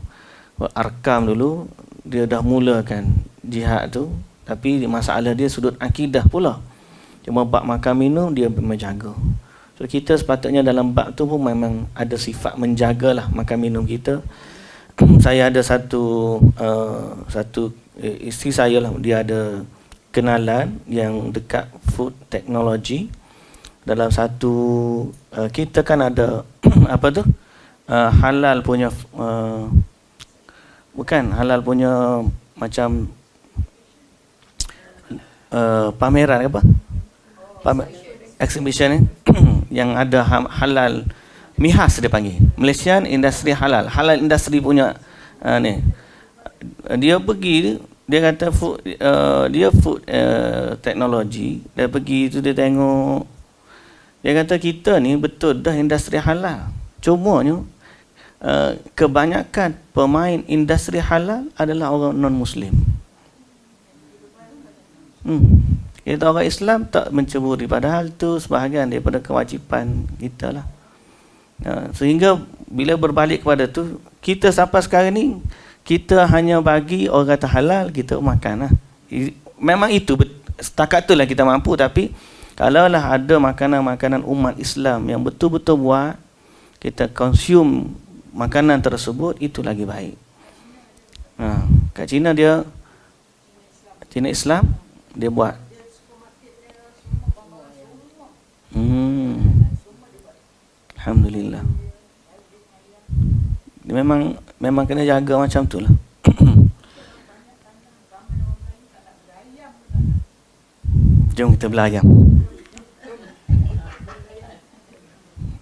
Arkam dulu, dia dah mulakan jihad tu, tapi masalah dia sudut akidah pula. Cuma bab makan minum dia menjaga. So kita sepatutnya dalam bab tu pun memang ada sifat menjagalah makan minum kita. Saya ada satu isteri saya lah, dia ada kenalan yang dekat food technology. Dalam satu kita kan ada apa tu? Halal punya bukan halal punya macam pameran apa? Exhibition ni yang ada halal MIHAS dia panggil, Malaysian Industry Halal industry punya ni. Dia pergi, dia kata food technology, dia pergi tu dia tengok, dia kata kita ni betul dah industri halal, cumanya kebanyakan pemain industri halal adalah orang non-Muslim. Kita orang Islam tak menceburi, padahal tu sebahagian daripada kewajipan kita lah. Sehingga bila berbalik kepada tu, kita sampai sekarang ni kita hanya bagi orang kata halal, kita makan lah. Memang itu setakat tu lah kita mampu. Tapi kalaulah ada makanan-makanan umat Islam yang betul-betul buat, kita consume makanan tersebut, itu lagi baik. Kat China Islam dia buat Alhamdulillah. Memang kena jaga macam tu lah. Jom kita belayar.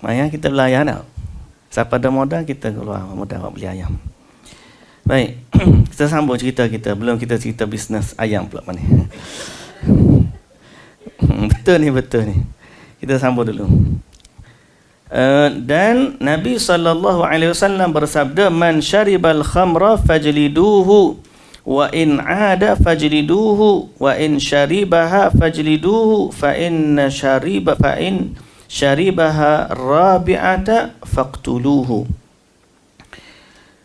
Maya kita belayar tak? Siapa ada modal kita keluar modal beli ayam. Baik, kita sambung cerita kita. Belum kita cerita bisnes ayam pula mana. Betul ni. Kita sambung dulu. Dan Nabi SAW bersabda, man syaribal khamra fajliduhu wa in ada fajliduhu wa in syaribaha fajliduhu fa in syaribaha rabi'ata faqtuluhu.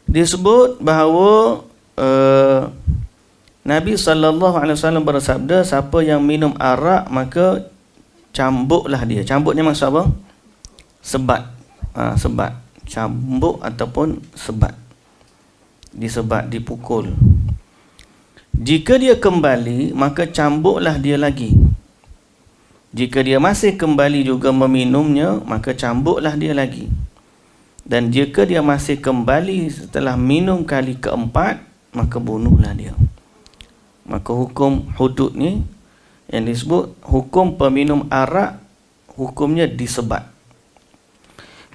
Disebut bahawa Nabi SAW bersabda, siapa yang minum arak maka cambuklah dia. Cambuknya maksud apa? Sebat. Sebat. Cambuk ataupun sebat. Disebat, dipukul. Jika dia kembali, maka cambuklah dia lagi. Jika dia masih kembali juga meminumnya, maka cambuklah dia lagi. Dan jika dia masih kembali setelah minum kali keempat, maka bunuhlah dia. Maka hukum hudud ni yang disebut hukum peminum arak, hukumnya disebat.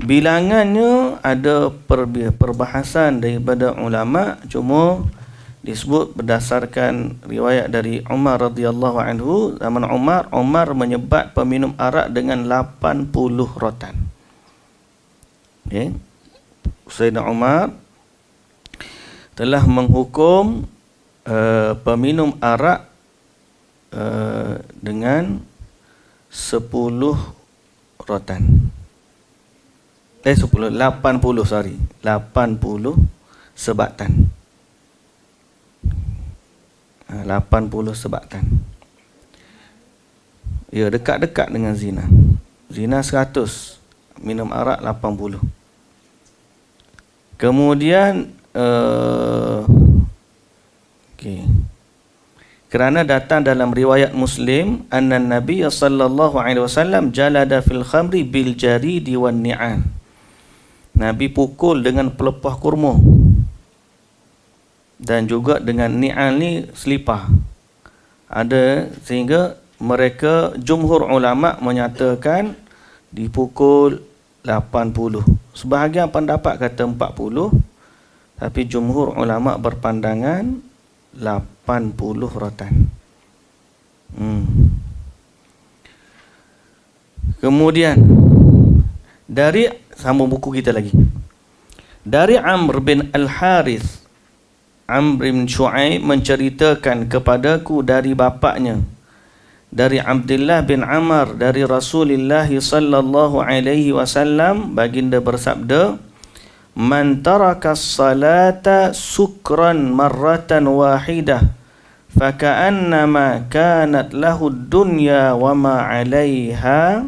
Bilangannya ada perbahasan daripada ulama, cuma disebut berdasarkan riwayat dari Umar radhiyallahu anhu. Zaman Umar menyebat peminum arak dengan 80 rotan. Okay. Sayyidina Umar telah menghukum peminum arak dengan 10 rotan. 80 sebatan. 80 sebatan. Ya, dekat-dekat dengan zina. Zina 100, minum arak 80. Kemudian kerana datang dalam riwayat Muslim, anna Nabi sallallahu alaihi wasallam jalada fil khamri bil jaridi wan ni'an. Nabi pukul dengan pelepah kurma dan juga dengan ni'an ni selipar. Ada, sehingga mereka jumhur ulama menyatakan dipukul 80. Sebahagian pendapat kata 40, tapi jumhur ulama berpandangan 80 rotan. Kemudian dari sambung buku kita lagi. Dari Amr bin Al-Harith, Amr bin Shu'aib menceritakan kepadaku dari bapaknya, dari Abdullah bin Amr, dari Rasulullah sallallahu alaihi wasallam, baginda bersabda, man taraka as-salata sukran marratan wahidah faka'annama kanat lahu ad-dunya wa ma 'alayha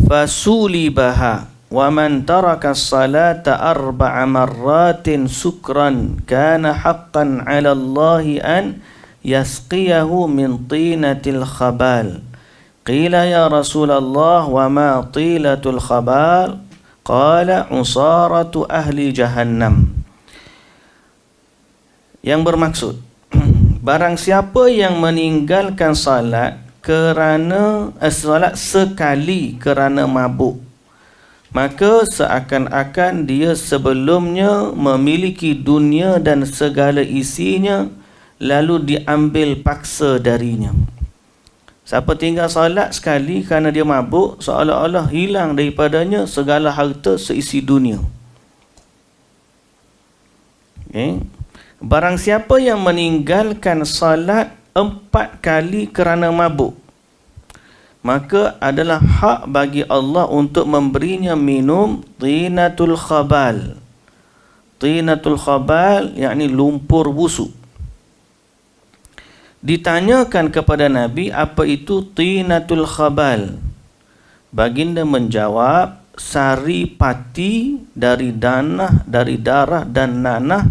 fasulibaha wa man taraka as-salata arba'a marratin sukran kana haqqan 'ala Allah an yasqiyahu min tinatil khabal. Qila ya Rasulullah wa ma tilatul khabal? Qala usaratu ahli jahannam. Yang bermaksud, barang siapa yang meninggalkan salat kerana salat sekali kerana mabuk, maka seakan-akan dia sebelumnya memiliki dunia dan segala isinya, lalu diambil paksa darinya. Siapa tinggal salat sekali kerana dia mabuk, seolah-olah hilang daripadanya segala harta seisi dunia. Okay. Barang siapa yang meninggalkan salat 4 kali kerana mabuk, maka adalah hak bagi Allah untuk memberinya minum tinatul khabal. Tinatul khabal yakni lumpur busuk. Ditanyakan kepada Nabi, apa itu tinatul khabal? Baginda menjawab, sari pati dari darah dan nanah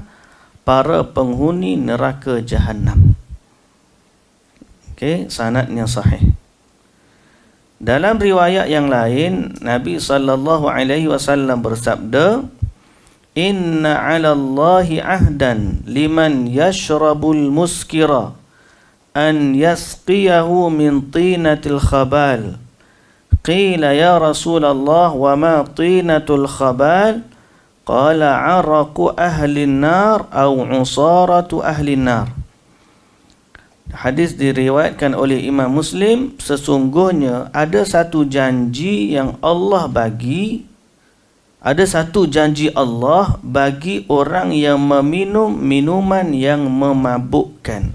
para penghuni neraka Jahannam. Okey, sanadnya sahih. Dalam riwayat yang lain, Nabi SAW bersabda, Inna 'ala Allahi ahdan liman yashrabul muskira an yasqiyahu min tinatil khabal. Qila ya Rasulullah wa ma tinatul khabal? Qala 'araqu ahli an-nar aw 'usaratu ahli an-nar. Hadis diriwayatkan oleh Imam Muslim, sesungguhnya ada satu janji yang Allah bagi, ada satu janji Allah bagi orang yang meminum minuman yang memabukkan,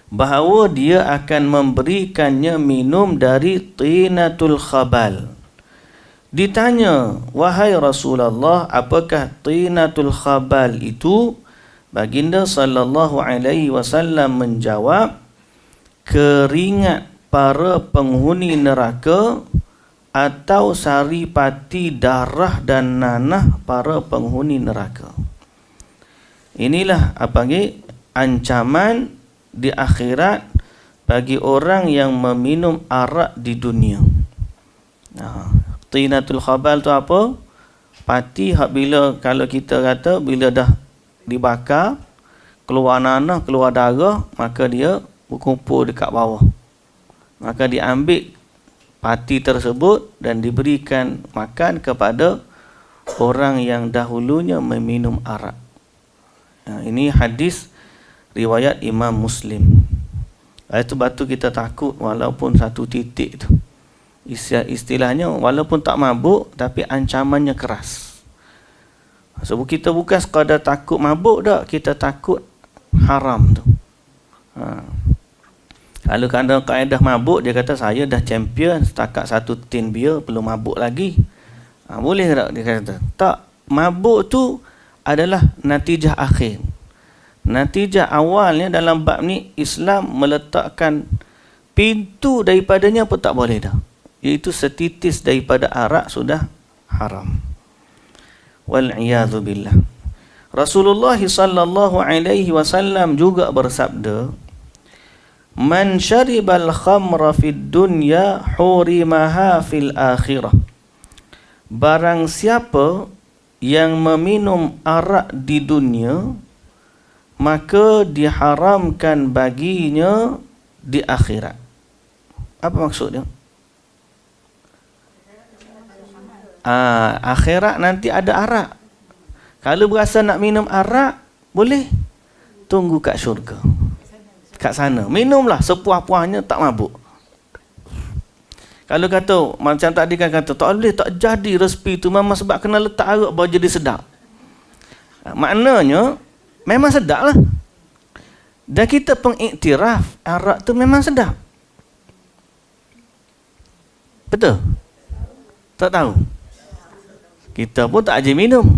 bahawa dia akan memberikannya minum dari tinatul khabal. Ditanya, wahai Rasulullah, apakah tinatul khabal itu? Baginda sallallahu alaihi wasallam menjawab, keringat para penghuni neraka atau saripati darah dan nanah para penghuni neraka. Inilah ancaman di akhirat bagi orang yang meminum arak di dunia. Tinatul khabal tu apa? Pati hak bila, kalau kita kata bila dah dibakar, keluar nanah, keluar darah, maka dia berkumpul dekat bawah. Maka diambil pati tersebut dan diberikan makan kepada orang yang dahulunya meminum arak. Ini hadis riwayat Imam Muslim. Itu batu kita takut walaupun satu titik tu. Istilahnya walaupun tak mabuk tapi ancamannya keras. Sebab kita bukan sekadar takut mabuk dak, kita takut haram tu. Kalau ada kaedah mabuk, dia kata saya dah champion setakat satu tin bia, belum mabuk lagi. Boleh tak dia kata? Tak, mabuk tu adalah natijah akhir. Natijah awalnya dalam bab ni Islam meletakkan pintu daripadanya pun tak boleh dah. Iaitu setitis daripada arak sudah haram. Wal'iyadhu billah. Rasulullah sallallahu alaihi wasallam juga bersabda, Man syaribal khamra fid dunya hurimaha fil akhirah. Barang siapa yang meminum arak di dunia, maka diharamkan baginya di akhirat. Apa maksudnya? Akhirat nanti ada arak. Kalau berasa nak minum arak, boleh tunggu kat syurga. Kat sana minumlah sepuas-puasnya, tak mabuk. Kalau kata macam tadi kan kata tak boleh, tak jadi resipi tu, memang sebab kena letak arak baru jadi sedap. Maknanya memang sedap lah. Dan kita pengiktiraf arak tu memang sedap. Betul? Tak tahu? Kita pun tak ajar minum.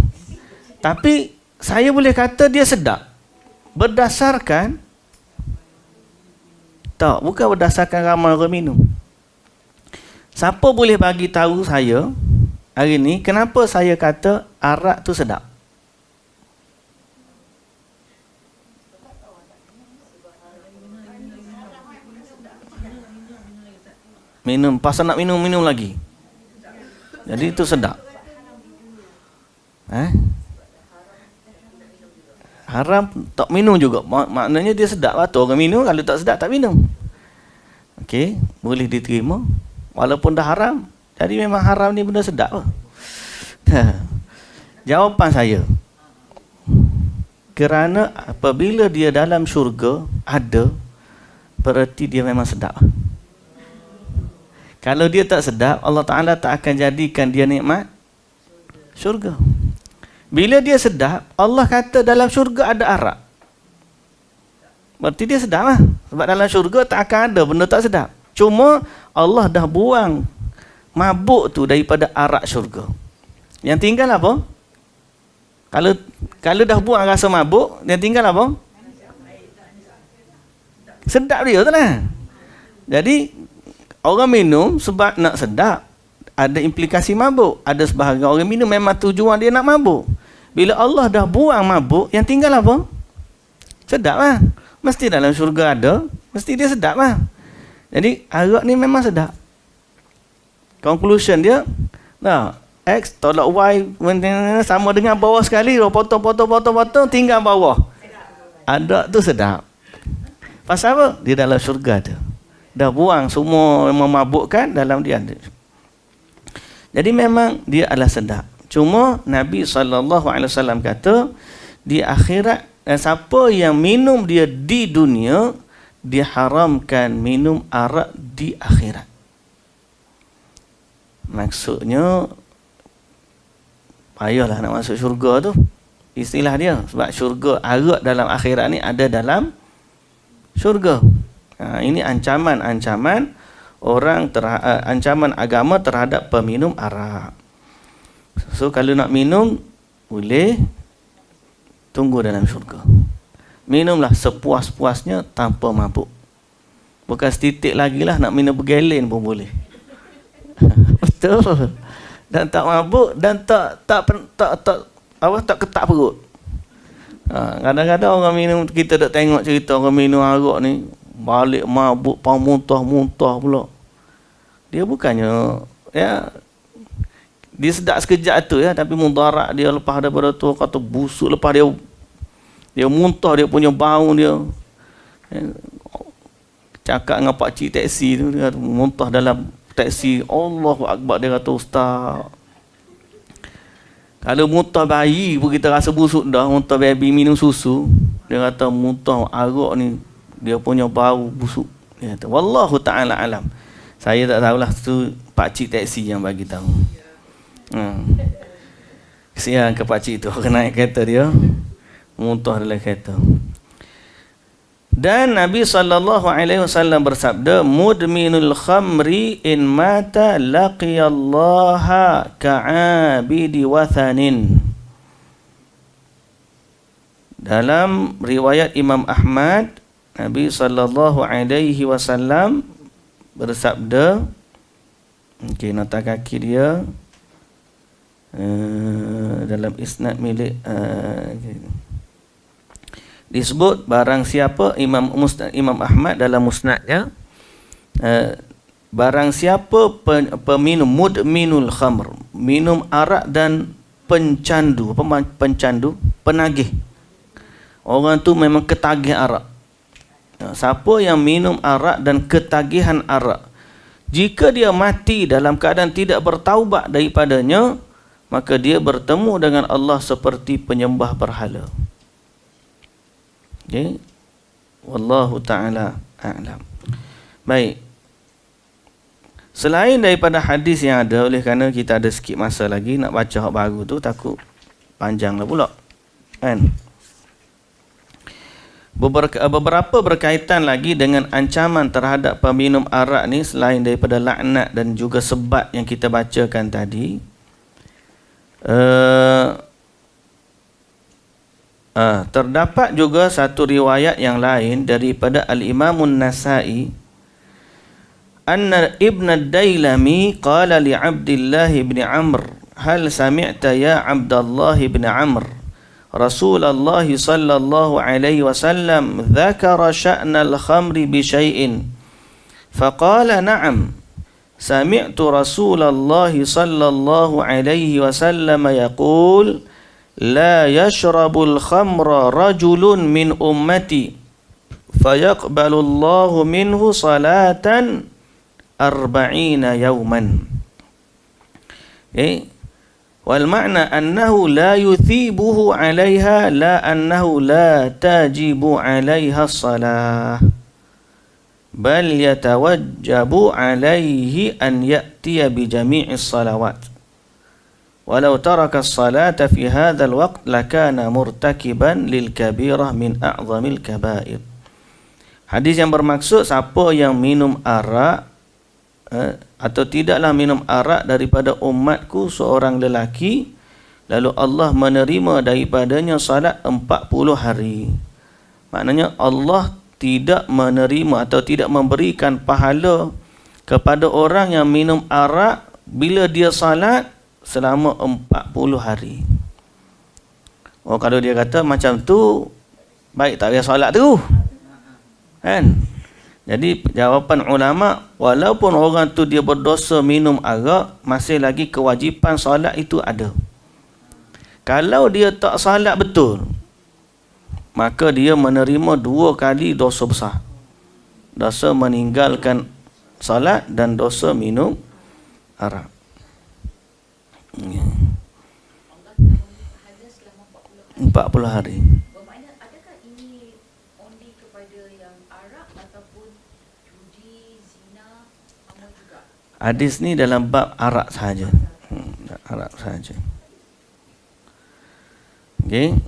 Tapi saya boleh kata dia sedap berdasarkan, tak, bukan berdasarkan ramai orang minum. Siapa boleh bagi tahu saya hari ni kenapa saya kata arak tu sedap? Minum, pasal nak minum lagi. Jadi itu sedap. Haram tak minum juga. Maknanya dia sedap lah. Tu orang minum, kalau tak sedap tak minum. Okey, boleh diterima walaupun dah haram. Jadi memang haram ni benda sedap lah. Jawapan saya, kerana apabila dia dalam syurga ada, berarti dia memang sedap. Kalau dia tak sedap, Allah Ta'ala tak akan jadikan dia nikmat syurga. Bila dia sedap, Allah kata dalam syurga ada arak. Berarti dia sedap lah. Sebab dalam syurga tak akan ada benda tak sedap. Cuma Allah dah buang mabuk tu daripada arak syurga. Yang tinggal apa? Kalau dah buang rasa mabuk, yang tinggal apa? Sedap dia tu lah. Jadi orang minum sebab nak sedap, ada implikasi mabuk. Ada sebahagian orang minum memang tujuan dia nak mabuk. Bila Allah dah buang mabuk, yang tinggal apa? Sedap lah. Mesti dalam syurga ada, mesti dia sedap lah. Jadi arak ni memang sedap. Conclusion dia, nah, X tolak Y sama dengan bawah sekali, potong, tinggal bawah. Ada tu sedap. Pasal apa? Dia dalam syurga tu. Dah buang semua memabukkan dalam dia. Jadi memang dia adalah sedap. Cuma Nabi SAW kata, di akhirat, siapa yang minum dia di dunia, diharamkan minum arak di akhirat. Maksudnya, payahlah nak masuk syurga tu. Istilah dia. Sebab syurga, arak dalam akhirat ni ada dalam syurga. Ini ancaman-ancaman ancaman agama terhadap peminum arak. So kalau nak minum, boleh tunggu dalam syurga. Minumlah sepuas-puasnya tanpa mabuk. Bukan setitik lagi lah, nak minum bergelen pun boleh. Betul. Dan tak mabuk dan tak ketak perut. Kadang-kadang orang minum, kita tak tengok cerita orang minum arak ni balik mabuk, muntah-muntah pula. Dia bukannya dia sedap sekejap tu tapi mudarat dia lepas daripada tu kata busuk, lepas dia muntah, dia punya bau dia. Cakap dengan pak cik taksi tu, dia muntah dalam taksi. Allahu Akbar, dia kata, ustaz, kalau muntah bayi pun kita rasa busuk dah. Muntah baby minum susu, dia kata muntah arak ni dia punya bau busuk. Dia kata, wallahu ta'ala alam. Saya tak tahulah, tu pak cik taksi yang bagi tahu. Kesian ke pak cik tu, kena naik kereta dia muntah dalam kereta. Dan Nabi SAW bersabda, mudminul khamri in mata laqiyallaha ka'abidi wathanin. Dalam riwayat Imam Ahmad, Nabi SAW bersabda, okey, nota kaki dia dalam isnad milik disebut, barang siapa, Imam Ahmad dalam musnadnya, barang siapa peminum mudminul khamr, minum arak dan pencandu, penagih. Orang tu memang ketagih arak. Siapa yang minum arak dan ketagihan arak, jika dia mati dalam keadaan tidak bertaubat daripadanya, maka dia bertemu dengan Allah seperti penyembah berhala. Okay. Wallahu ta'ala a'lam. Baik. Selain daripada hadis yang ada, oleh kerana kita ada sikit masa lagi nak baca hak baru tu, takut panjanglah pula. Kan? Beberapa berkaitan lagi dengan ancaman terhadap peminum arak ni, selain daripada laknat dan juga sebat yang kita bacakan tadi. Terdapat juga satu riwayat yang lain daripada Al-Imamun Nasa'i, anna Ibn ad-Dailami qala li Abdullah ibn Amr, hal sami'ta ya Abdullah ibn Amr Rasulullah sallallahu alaihi wasallam dzakara sya'na al-khamri bi syai'in, faqala na'am, sami'tu Rasulullah sallallahu alaihi wasallam yaqul la yashrabul khamra rajulun min ummati fayaqbalu Allahu minhu salatan 40 yawman. Wal ma'na annahu la yuthibuhu 'alayha, la annahu la tajibu 'alayha as-salah, bal yatawajjabu 'alayhi an ya'tiya bi jami'is salawat. Walau taraka as-salata fi hadzal waqt lakana murtakiban lil kabirah min a'zamil kaba'ir. Hadis yang bermaksud, siapa yang minum arak atau tidaklah minum arak daripada umatku seorang lelaki, lalu Allah menerima daripadanya salat 40 hari. Maknanya Allah tidak menerima atau tidak memberikan pahala kepada orang yang minum arak bila dia salat selama 40 hari. Oh, kalau dia kata macam tu, baik tak payah solat tu. Kan? Jadi jawapan ulama, walaupun orang tu dia berdosa minum arak, masih lagi kewajipan solat itu ada. Kalau dia tak salat betul, maka dia menerima 2 kali dosa besar. Dosa meninggalkan salat dan dosa minum arak. Allah hanya selama 40 hari. 40 hari. Bermakna adakah ini only kepada yang arak ataupun judi, zina, sama juga? Hadis ni dalam bab arak sahaja. Arak sahaja. Okey.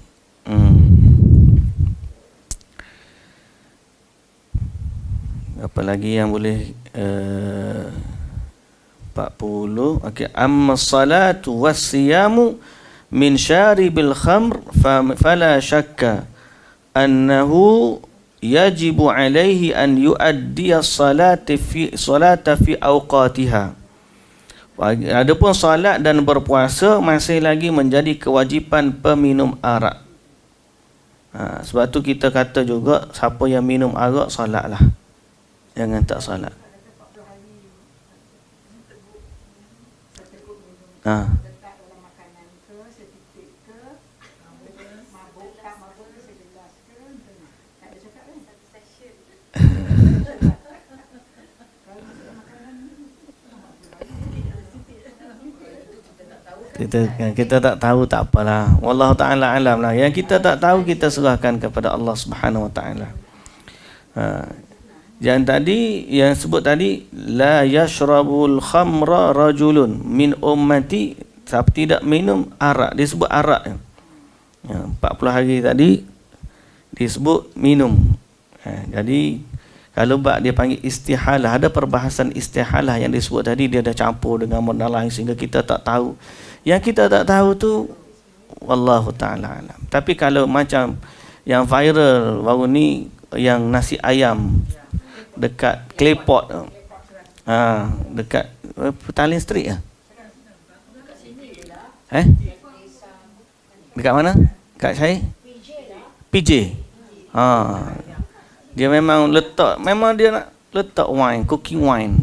Apa lagi yang boleh 40. Okey, amma salatu was-siyamu min syaribil khamr fala syakka annahu yajibu alaihi an yuaddiya salata fi awqatiha. Adapun salat dan berpuasa masih lagi menjadi kewajipan peminum arak. Sebab tu kita kata juga siapa yang minum arak salatlah. Jangan tak salat. Letak dalam makanan ke, setitik ke, mabuk tak mabuk ke, segelas ke, tak ada cakap kan? Satu session. Kalau masuk makanan ni, Kita tak tahu, tak apalah. Wallahu ta'ala alam lah. Yang kita tak tahu, kita serahkan kepada Allah Subhanahu wa ta'ala. Yang tadi, yang sebut tadi, la yashrabul khamra rajulun min ummati, siapa tidak minum arak, disebut arak. 40 hari tadi disebut minum. Jadi kalau bab dia panggil istihalah, ada perbahasan istihalah yang disebut tadi, dia dah campur dengan benda lain sehingga kita tak tahu. Yang kita tak tahu tu wallahu ta'ala alam. Tapi kalau macam yang viral baru ni, yang nasi ayam dekat Claypot, dekat Petaling Street dekat mana? Kat saya? PJ. Dia memang dia nak letak wine, cooking wine.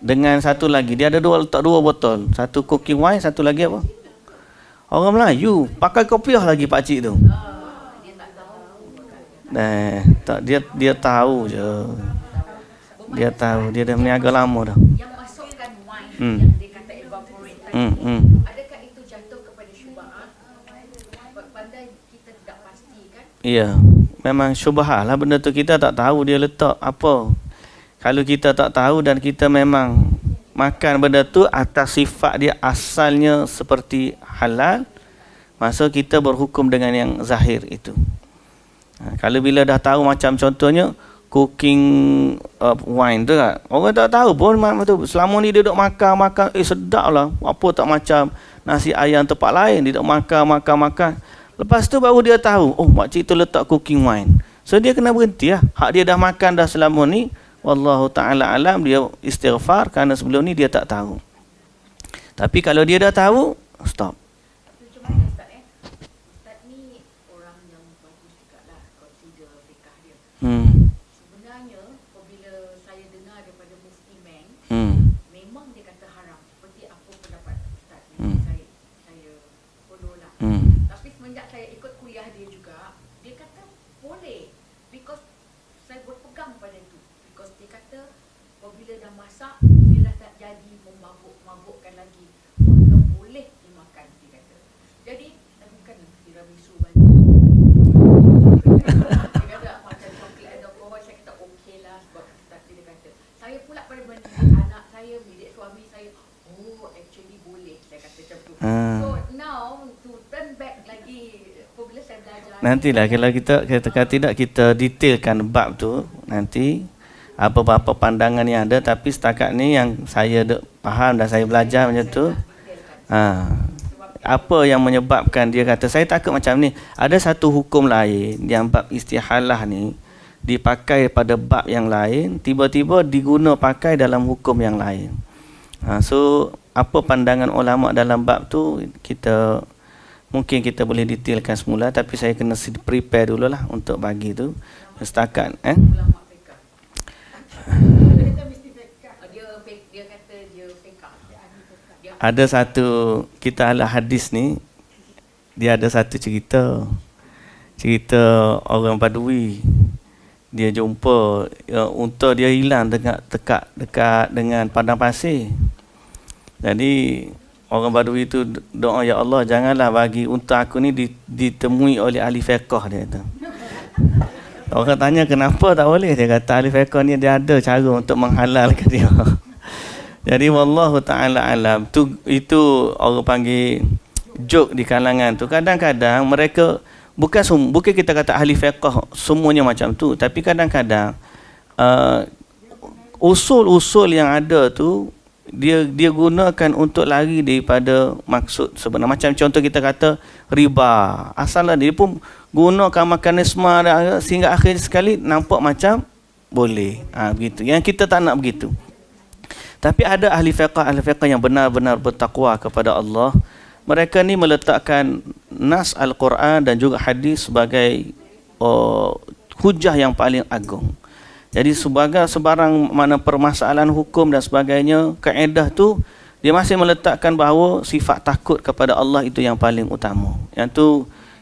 Dengan satu lagi, dia ada letak 2 botol. Satu cooking wine, satu lagi apa? Orang Melayu pakai kopiah lagi pak cik tu. Dia tahu je. Dia tahu, dia dah meniaga lama dah. Yang masukkan wine yang dia kata evaporate tadi, adakah itu jatuh kepada syubhat? Pandai kita tidak pastikan. Ya, memang syubhat lah benda tu, kita tak tahu dia letak apa. Kalau kita tak tahu dan kita memang makan benda tu atas sifat dia asalnya seperti halal, masa kita berhukum dengan yang zahir itu. Kalau bila dah tahu, macam contohnya cooking wine tu kan, orang tak tahu pun tu. Selama ni dia duk makan, sedap lah, apa tak macam nasi ayam tempat lain, dia duk makan. Lepas tu baru dia tahu, oh makcik tu letak cooking wine. So dia kena berhenti lah. Hak dia dah makan dah selama ni, wallahu ta'ala alam, dia istighfar kerana sebelum ni dia tak tahu. Tapi kalau dia dah tahu, stop. Macam mana Ustaz Ustaz ni orang yang bagus juga lah consider fikah dia. Sebenarnya apabila saya dengar daripada Mufti Meng, memang dia kata haram. Seperti apa pendapat Ustaz ni, saya follow lah. Tapi semenjak saya ikut kuliah dia juga, dia kata boleh. Because saya berpegang pada itu. Because dia kata apabila dah masak, dia dah tak jadi memabukkan lagi. Maka boleh dimakan, dia kata. Jadi, bukan tiramisu balik. Dia kata macam coklat ada alkohol, saya kata okey lah sebab dia kata. Saya pula pada mendidik anak saya, mendidik suami saya, actually boleh, saya kata macam tu. So now, to turn back lagi, apabila saya belajar. Nantilah kalau kita tidak kita detailkan bab tu nanti apa-apa pandangan yang ada, tapi setakat ni yang saya faham dan saya belajar macam tu. Apa yang menyebabkan dia kata saya takut macam ni, ada satu hukum lain yang bab istihalah ni dipakai pada bab yang lain, tiba-tiba diguna pakai dalam hukum yang lain. So apa pandangan ulama dalam bab tu, kita mungkin kita boleh detailkan semula, tapi saya kena prepare dululah untuk bagi tu setakat dia kata dia fake up. Dia Ada satu, kita ala hadis ni, dia ada satu cerita orang Badui. Dia jumpa unta dia hilang dekat dengan padang pasir. Jadi orang Badui itu doa, ya Allah janganlah bagi unta aku ni ditemui oleh ahli fiqh, dia kata. Orang tanya kenapa tak boleh, dia kata ahli fiqh ni dia ada cara untuk menghalalkan dia. Jadi wallahu taala alam, itu orang panggil joke di kalangan tu. Kadang-kadang mereka bukan kita kata ahli fiqh semuanya macam tu, tapi kadang-kadang usul-usul yang ada tu dia gunakan untuk lari daripada maksud sebenar. Macam contoh kita kata riba, asalnya dia pun gunakan mekanisme sehingga akhir sekali nampak macam boleh. Begitu. Yang kita tak nak begitu. Tapi ada ahli fiqh yang benar-benar bertakwa kepada Allah. Mereka ni meletakkan nas Al-Quran dan juga hadis sebagai hujah yang paling agung. Jadi sebarang mana permasalahan hukum dan sebagainya, kaedah tu dia masih meletakkan bahawa sifat takut kepada Allah itu yang paling utama. Yang tu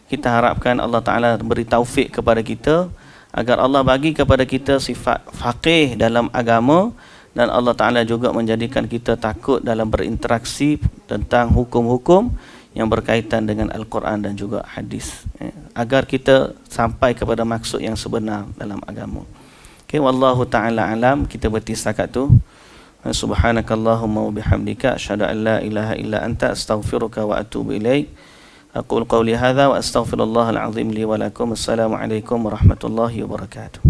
kita harapkan Allah Ta'ala beri taufik kepada kita agar Allah bagi kepada kita sifat faqih dalam agama, dan Allah Ta'ala juga menjadikan kita takut dalam berinteraksi tentang hukum-hukum yang berkaitan dengan Al-Quran dan juga hadis, agar kita sampai kepada maksud yang sebenar dalam agama. Okay, wallahu ta'ala alam. Kita berhenti setakat tu. Subhanakallahumma wa bihamdika asyhadu an la ilaha illa anta astaghfiruka wa atubu ilaik. Aqul qawli hadha wa astaghfirullahal azim li wa lakum. Assalamualaikum warahmatullahi wabarakatuh.